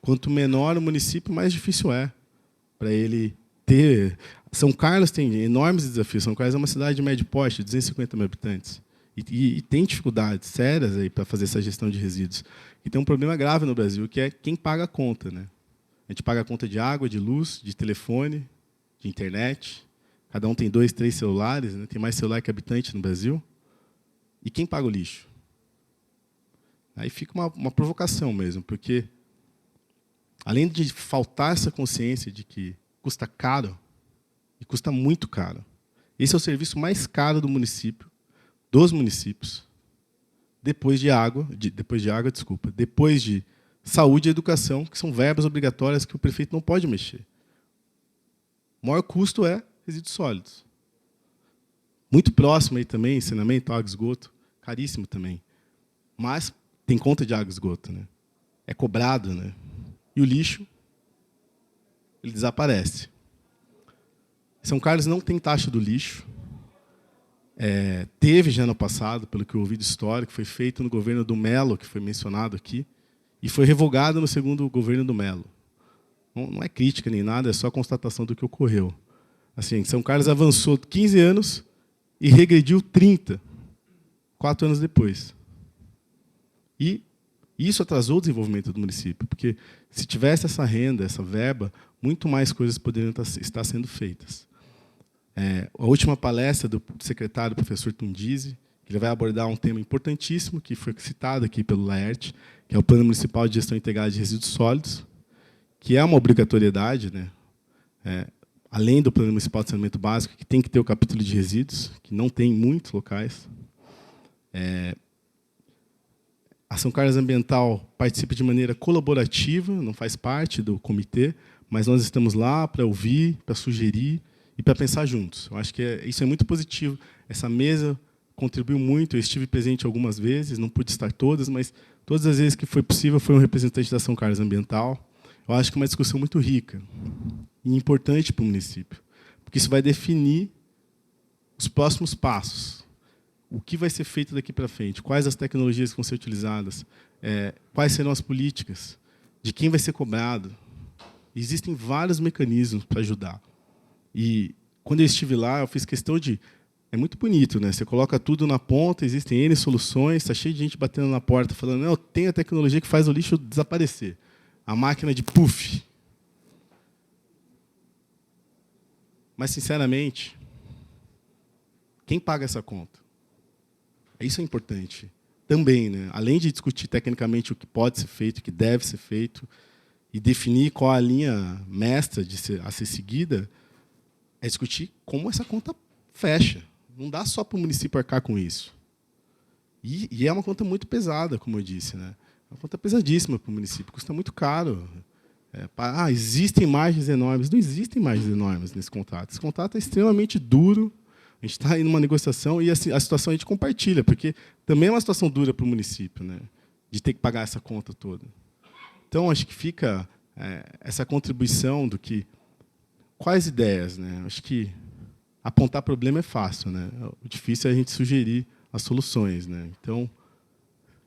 Quanto menor o município, mais difícil é para ele ter. São Carlos tem enormes desafios. São Carlos é uma cidade de médio porte, 250 mil habitantes, e tem dificuldades sérias aí para fazer essa gestão de resíduos. E tem um problema grave no Brasil, que é quem paga a conta, né? A gente paga a conta de água, de luz, de telefone, de internet. Cada um tem 2, 3 celulares, né? Tem mais celular que habitante no Brasil. E quem paga o lixo? Aí fica uma provocação mesmo, porque, além de faltar essa consciência de que custa caro, e custa muito caro, esse é o serviço mais caro do município, dos municípios, depois de saúde e educação, que são verbas obrigatórias que o prefeito não pode mexer. O maior custo é resíduos sólidos. Muito próximo aí também, ensinamento, água e esgoto, caríssimo também. Mas tem conta de água e esgoto, né? É cobrado, né? E o lixo, ele desaparece. São Carlos não tem taxa do lixo. Teve já no passado, pelo que eu ouvi de histórico, foi feito no governo do Melo, que foi mencionado aqui, e foi revogado no segundo governo do Melo. Não é crítica nem nada, é só constatação do que ocorreu. Assim, São Carlos avançou 15 anos e regrediu 30, 4 anos depois. E isso atrasou o desenvolvimento do município, porque, se tivesse essa renda, essa verba, muito mais coisas poderiam estar sendo feitas. A última palestra do secretário, professor Tundizi, ele vai abordar um tema importantíssimo, que foi citado aqui pelo Laerte, que é o Plano Municipal de Gestão Integrada de Resíduos Sólidos, que é uma obrigatoriedade, né? Além do Plano Municipal de Saneamento Básico, que tem que ter o capítulo de resíduos, que não tem em muitos locais. A São Carlos Ambiental participa de maneira colaborativa, não faz parte do comitê, mas nós estamos lá para ouvir, para sugerir e para pensar juntos. Eu acho que isso é muito positivo. Essa mesa contribuiu muito. Eu estive presente algumas vezes, não pude estar todas, mas todas as vezes que foi possível foi um representante da São Carlos Ambiental. Eu acho que é uma discussão muito rica. e importante para o município, porque isso vai definir os próximos passos. O que vai ser feito daqui para frente? Quais as tecnologias que vão ser utilizadas? Quais serão as políticas? De quem vai ser cobrado? Existem vários mecanismos para ajudar. E, quando eu estive lá, eu fiz questão de... É muito bonito, né? Você coloca tudo na ponta, existem N soluções, está cheio de gente batendo na porta, falando, não, tem a tecnologia que faz o lixo desaparecer. A máquina de puff. Mas, sinceramente, quem paga essa conta? Isso é importante. Também, né? Além de discutir tecnicamente o que pode ser feito, o que deve ser feito, e definir qual a linha mestra a ser seguida, é discutir como essa conta fecha. Não dá só para o município arcar com isso. E é uma conta muito pesada, como eu disse. Né? É uma conta pesadíssima para o município, custa muito caro. Existem margens enormes. Não existem margens enormes nesse contrato. Esse contrato é extremamente duro. A gente está aí numa negociação e a situação a gente compartilha, porque também é uma situação dura para o município, né, de ter que pagar essa conta toda. Então, acho que fica essa contribuição do que... Quais ideias? Né? Acho que apontar problema é fácil. Né? O difícil é a gente sugerir as soluções. Né? Então,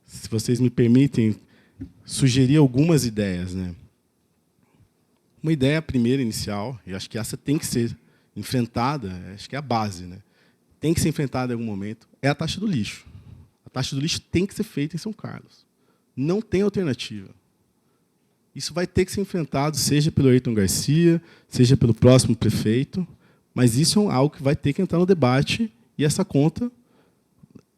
se vocês me permitem, sugerir algumas ideias. Né? Uma ideia primeira, inicial, e acho que essa tem que ser enfrentada, acho que é a base, né? Tem que ser enfrentada em algum momento, é a taxa do lixo. A taxa do lixo tem que ser feita em São Carlos. Não tem alternativa. Isso vai ter que ser enfrentado, seja pelo Ayrton Garcia, seja pelo próximo prefeito, mas isso é algo que vai ter que entrar no debate, e essa conta,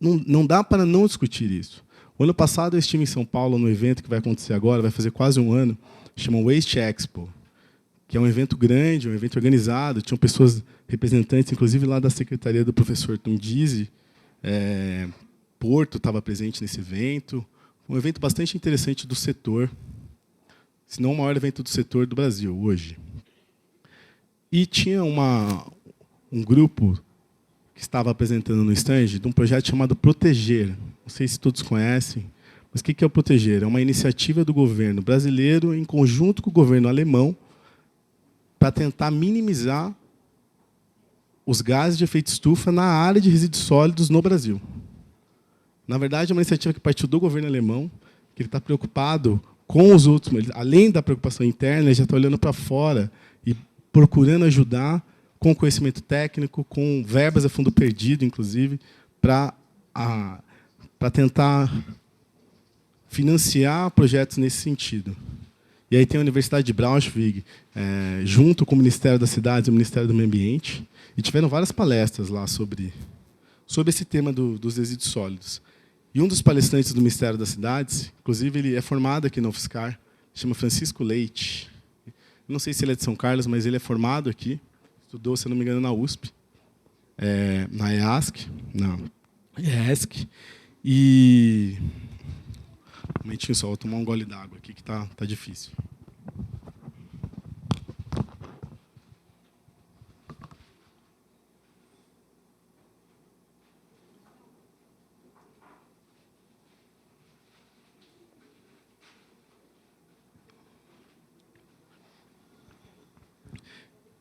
não dá para não discutir isso. O ano passado eu estive em São Paulo, no evento que vai acontecer agora, vai fazer quase um ano, chama Waste Expo, que é um evento grande, um evento organizado, tinham pessoas representantes, inclusive lá da secretaria do professor Tundizi, Porto estava presente nesse evento, um evento bastante interessante do setor, se não o maior evento do setor do Brasil, hoje. E tinha um grupo que estava apresentando no stand de um projeto chamado Proteger. Não sei se todos conhecem, mas o que é o Proteger? É uma iniciativa do governo brasileiro, em conjunto com o governo alemão, para tentar minimizar os gases de efeito estufa na área de resíduos sólidos no Brasil. Na verdade, é uma iniciativa que partiu do governo alemão, que ele está preocupado com os outros, além da preocupação interna, ele já está olhando para fora e procurando ajudar com conhecimento técnico, com verbas a fundo perdido, inclusive, para tentar financiar projetos nesse sentido. E aí tem a Universidade de Braunschweig, junto com o Ministério das Cidades e o Ministério do Meio Ambiente, e tiveram várias palestras lá sobre esse tema dos resíduos sólidos. E um dos palestrantes do Ministério das Cidades, inclusive, ele é formado aqui na UFSCar, chama Francisco Leite. Não sei se ele é de São Carlos, mas ele é formado aqui, estudou, se não me engano, na USP, na EASC, e... Um momentinho só, vou tomar um gole d'água aqui, que tá difícil.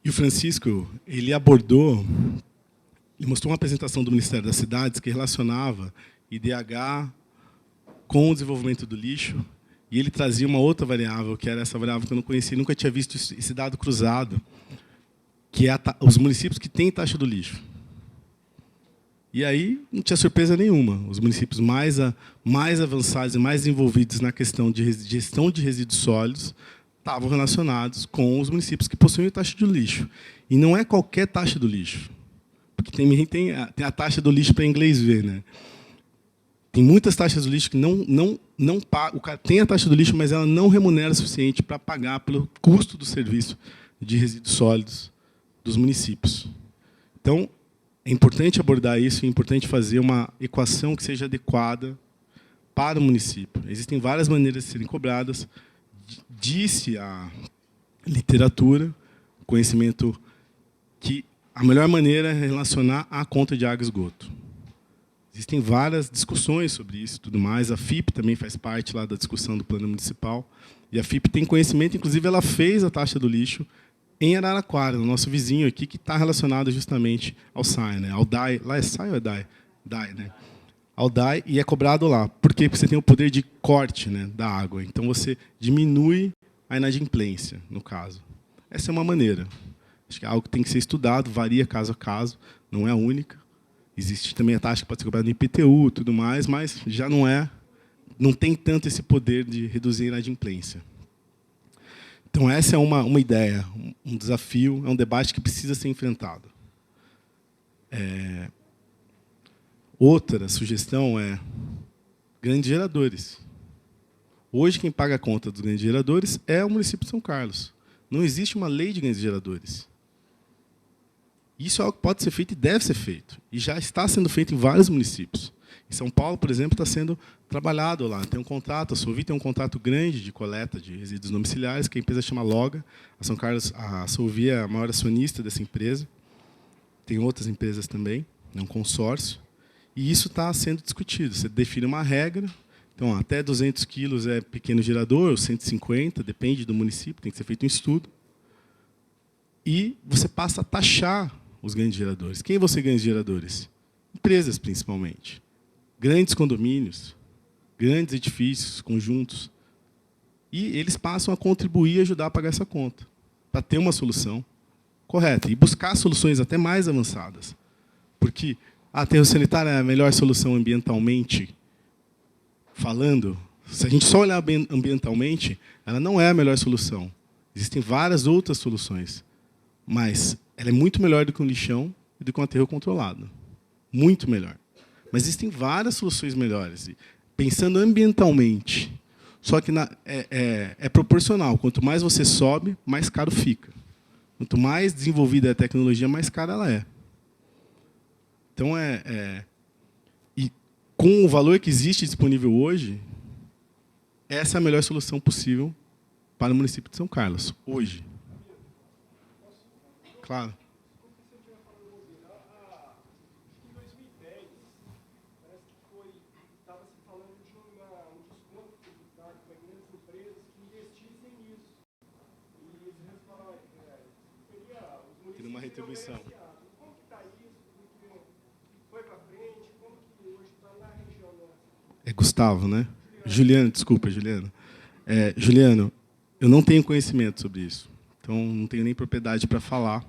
E o Francisco, ele mostrou uma apresentação do Ministério das Cidades que relacionava IDH com o desenvolvimento do lixo, e ele trazia uma outra variável, que era essa variável que eu não conhecia, nunca tinha visto esse dado cruzado, que é os municípios que têm taxa do lixo. E aí não tinha surpresa nenhuma. Os municípios mais avançados e mais envolvidos na questão de gestão de resíduos sólidos estavam relacionados com os municípios que possuem taxa de lixo. E não é qualquer taxa do lixo, porque tem a taxa do lixo para inglês ver, né? Tem muitas taxas do lixo que não pagam. O cara tem a taxa do lixo, mas ela não remunera o suficiente para pagar pelo custo do serviço de resíduos sólidos dos municípios. Então, é importante abordar isso, é importante fazer uma equação que seja adequada para o município. Existem várias maneiras de serem cobradas. Disse a literatura, conhecimento, que a melhor maneira é relacionar à conta de água e esgoto. Existem várias discussões sobre isso e tudo mais. A FIP também faz parte lá da discussão do plano municipal. E a FIP tem conhecimento, inclusive ela fez a taxa do lixo em Araraquara, no nosso vizinho aqui, que está relacionado justamente ao SAI, né? Ao DAI. Lá é SAI ou é DAI? DAI, né? Ao DAI, e é cobrado lá. Por quê? Porque você tem o poder de corte, né, da água. Então, você diminui a inadimplência, no caso. Essa é uma maneira. Acho que é algo que tem que ser estudado, varia caso a caso, não é a única. Existe também a taxa que pode ser cobrada no IPTU e tudo mais, mas já não tem tanto esse poder de reduzir a inadimplência. Então, essa é uma ideia, um desafio, é um debate que precisa ser enfrentado. Outra sugestão é grandes geradores. Hoje, quem paga a conta dos grandes geradores é o município de São Carlos. Não existe uma lei de grandes geradores. Isso é algo que pode ser feito e deve ser feito. E já está sendo feito em vários municípios. Em São Paulo, por exemplo, está sendo trabalhado lá. Tem um contrato, a Solvi tem um contrato grande de coleta de resíduos domiciliares, que a empresa chama Loga. A Solvi é a maior acionista dessa empresa. Tem outras empresas também, é um consórcio. E isso está sendo discutido. Você define uma regra. Então, até 200 quilos é pequeno gerador, 150, depende do município, tem que ser feito um estudo. E você passa a taxar os grandes geradores. Quem vão ser grandes geradores? Empresas, principalmente. Grandes condomínios, grandes edifícios, conjuntos. E eles passam a contribuir e ajudar a pagar essa conta, para ter uma solução correta. E buscar soluções até mais avançadas. Porque aterro sanitário é a melhor solução ambientalmente falando. Se a gente só olhar ambientalmente, ela não é a melhor solução. Existem várias outras soluções. Mas ela é muito melhor do que um lixão e do que um aterro controlado. Muito melhor. Mas existem várias soluções melhores. Pensando ambientalmente. Só que é proporcional. Quanto mais você sobe, mais caro fica. Quanto mais desenvolvida é a tecnologia, mais cara ela é. Então, e com o valor que existe disponível hoje, essa é a melhor solução possível para o município de São Carlos, hoje. Claro. Tem uma retribuição. É Gustavo, né? Juliano, desculpa, Juliano. Juliano, eu não tenho conhecimento sobre isso. Então, não tenho nem propriedade para falar.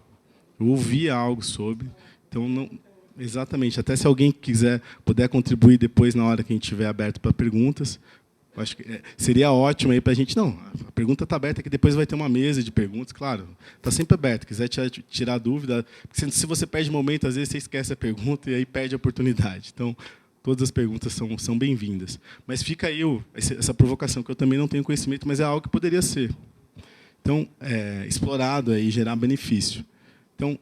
Eu ouvi algo sobre. Então, não, exatamente. Até se alguém puder contribuir depois, na hora que a gente estiver aberto para perguntas, acho que seria ótimo aí para a gente. Não, a pergunta está aberta, que depois vai ter uma mesa de perguntas, claro. Está sempre aberto. Quiser tirar dúvida, porque se você perde momento, às vezes você esquece a pergunta e aí perde a oportunidade. Então, todas as perguntas são bem-vindas. Mas fica aí essa provocação, que eu também não tenho conhecimento, mas é algo que poderia ser. Então, explorado e gerar benefício. Então,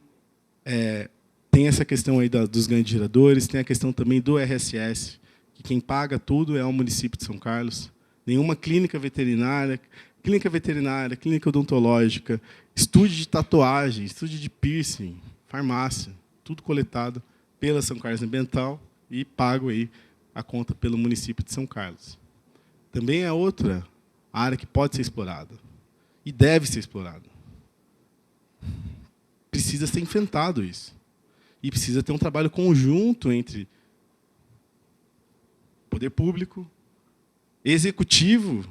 tem essa questão aí dos grandes geradores, tem a questão também do RSS, que quem paga tudo é o município de São Carlos. Nenhuma clínica veterinária, clínica odontológica, estúdio de tatuagem, estúdio de piercing, farmácia, tudo coletado pela São Carlos Ambiental e pago aí a conta pelo município de São Carlos. Também é outra área que pode ser explorada e deve ser explorada. Precisa ser enfrentado isso. E precisa ter um trabalho conjunto entre poder público, executivo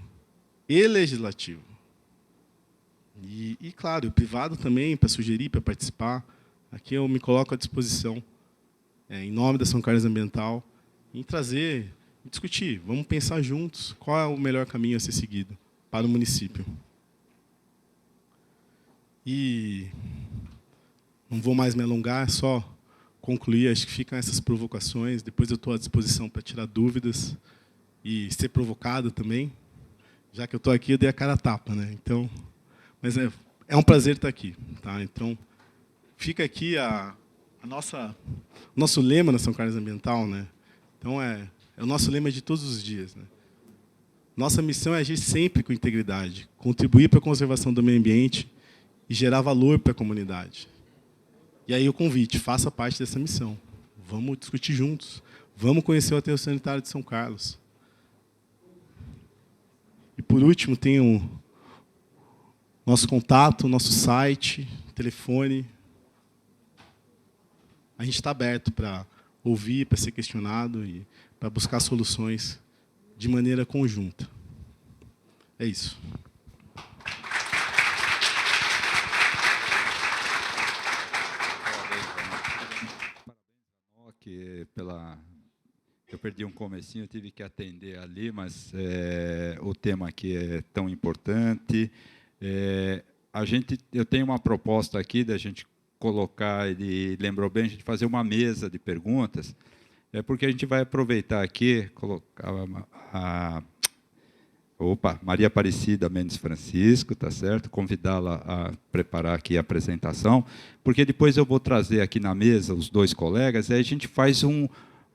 e legislativo. E claro, o privado também, para sugerir, para participar. Aqui eu me coloco à disposição, em nome da São Carlos Ambiental, em trazer, em discutir. Vamos pensar juntos qual é o melhor caminho a ser seguido para o município. E não vou mais me alongar, só concluir. Acho que ficam essas provocações. Depois eu estou à disposição para tirar dúvidas e ser provocado também. Já que eu estou aqui, eu dei a cara a tapa, né? Então, mas é um prazer estar aqui, tá? Então, fica aqui nosso lema na São Carlos Ambiental, né? Então é o nosso lema de todos os dias, né? Nossa missão é agir sempre com integridade, contribuir para a conservação do meio ambiente e gerar valor para a comunidade. E aí o convite, faça parte dessa missão. Vamos discutir juntos. Vamos conhecer o aterro sanitário de São Carlos. E, por último, tem Nosso contato, nosso site, telefone. A gente está aberto para ouvir, para ser questionado e para buscar soluções de maneira conjunta. É isso. Que eu perdi um comecinho, eu tive que atender ali, mas o tema aqui é tão importante. Eu tenho uma proposta aqui da gente colocar, ele lembrou bem, a gente fazer uma mesa de perguntas, porque a gente vai aproveitar aqui, colocar Maria Aparecida Mendes Francisco, tá certo? Convidá-la a preparar aqui a apresentação, porque depois eu vou trazer aqui na mesa os dois colegas, e aí a gente faz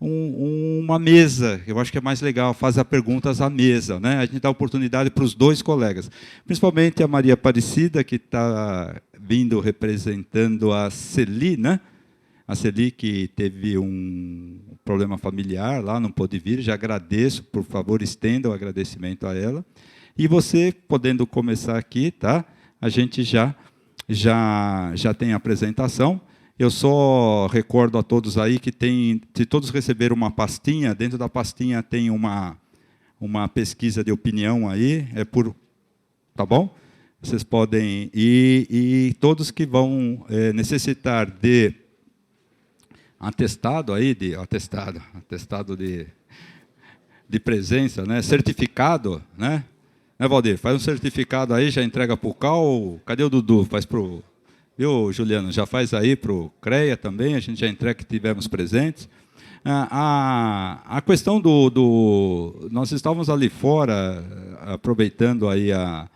uma mesa, eu acho que é mais legal, fazer perguntas à mesa, né? A gente dá oportunidade para os dois colegas, principalmente a Maria Aparecida, que está vindo representando a Celi, né? A Celi, que teve um problema familiar lá, não pôde vir, já agradeço, por favor, estenda o agradecimento a ela. E você, podendo começar aqui, tá? A gente já tem a apresentação. Eu só recordo a todos aí que se todos receberam uma pastinha, dentro da pastinha tem uma pesquisa de opinião aí, tá bom? Vocês podem, e todos que vão necessitar de atestado de presença, né? Certificado, né? Valdir? Faz um certificado aí, já entrega para o CAL. Cadê o Dudu? Faz para o... Viu, Juliano? Já faz aí para o CREA também, a gente já entrega que tivemos presentes. A questão nós estávamos ali fora, aproveitando aí a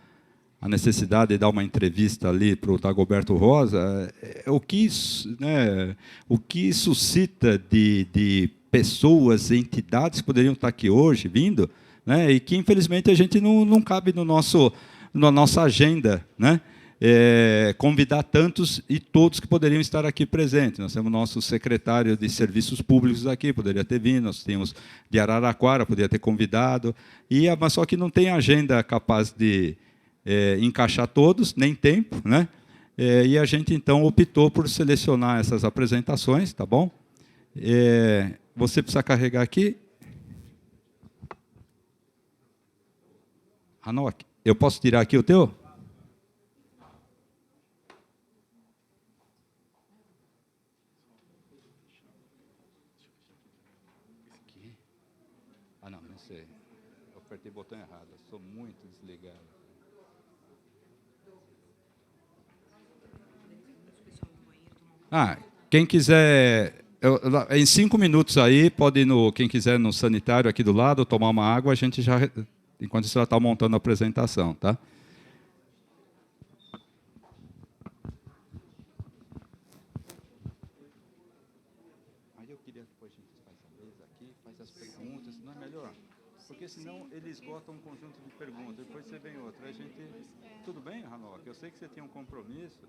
necessidade de dar uma entrevista ali para o Dagoberto Rosa, o que suscita de pessoas, entidades que poderiam estar aqui hoje, vindo, né, e que, infelizmente, a gente não cabe na nossa agenda, né, convidar tantos e todos que poderiam estar aqui presentes. Nós temos nosso secretário de Serviços Públicos aqui, poderia ter vindo, nós temos de Araraquara, poderia ter convidado, mas só que não tem agenda capaz de encaixar todos, nem tempo, né? E a gente, então, optou por selecionar essas apresentações, tá bom? Você precisa carregar aqui. Hanok, eu posso tirar aqui o teu? Não sei. Eu apertei o botão errado, eu sou muito desligado. Quem quiser, em 5 minutos aí, pode ir quem quiser no sanitário aqui do lado, tomar uma água, a gente já, enquanto você está montando a apresentação, tá? Aí eu queria depois a gente faz a mesa aqui, faz as perguntas, não é melhor? Porque senão ele esgota um conjunto de perguntas, depois você vem outra. A gente... Tudo bem, Hanok? Eu sei que você tinha um compromisso.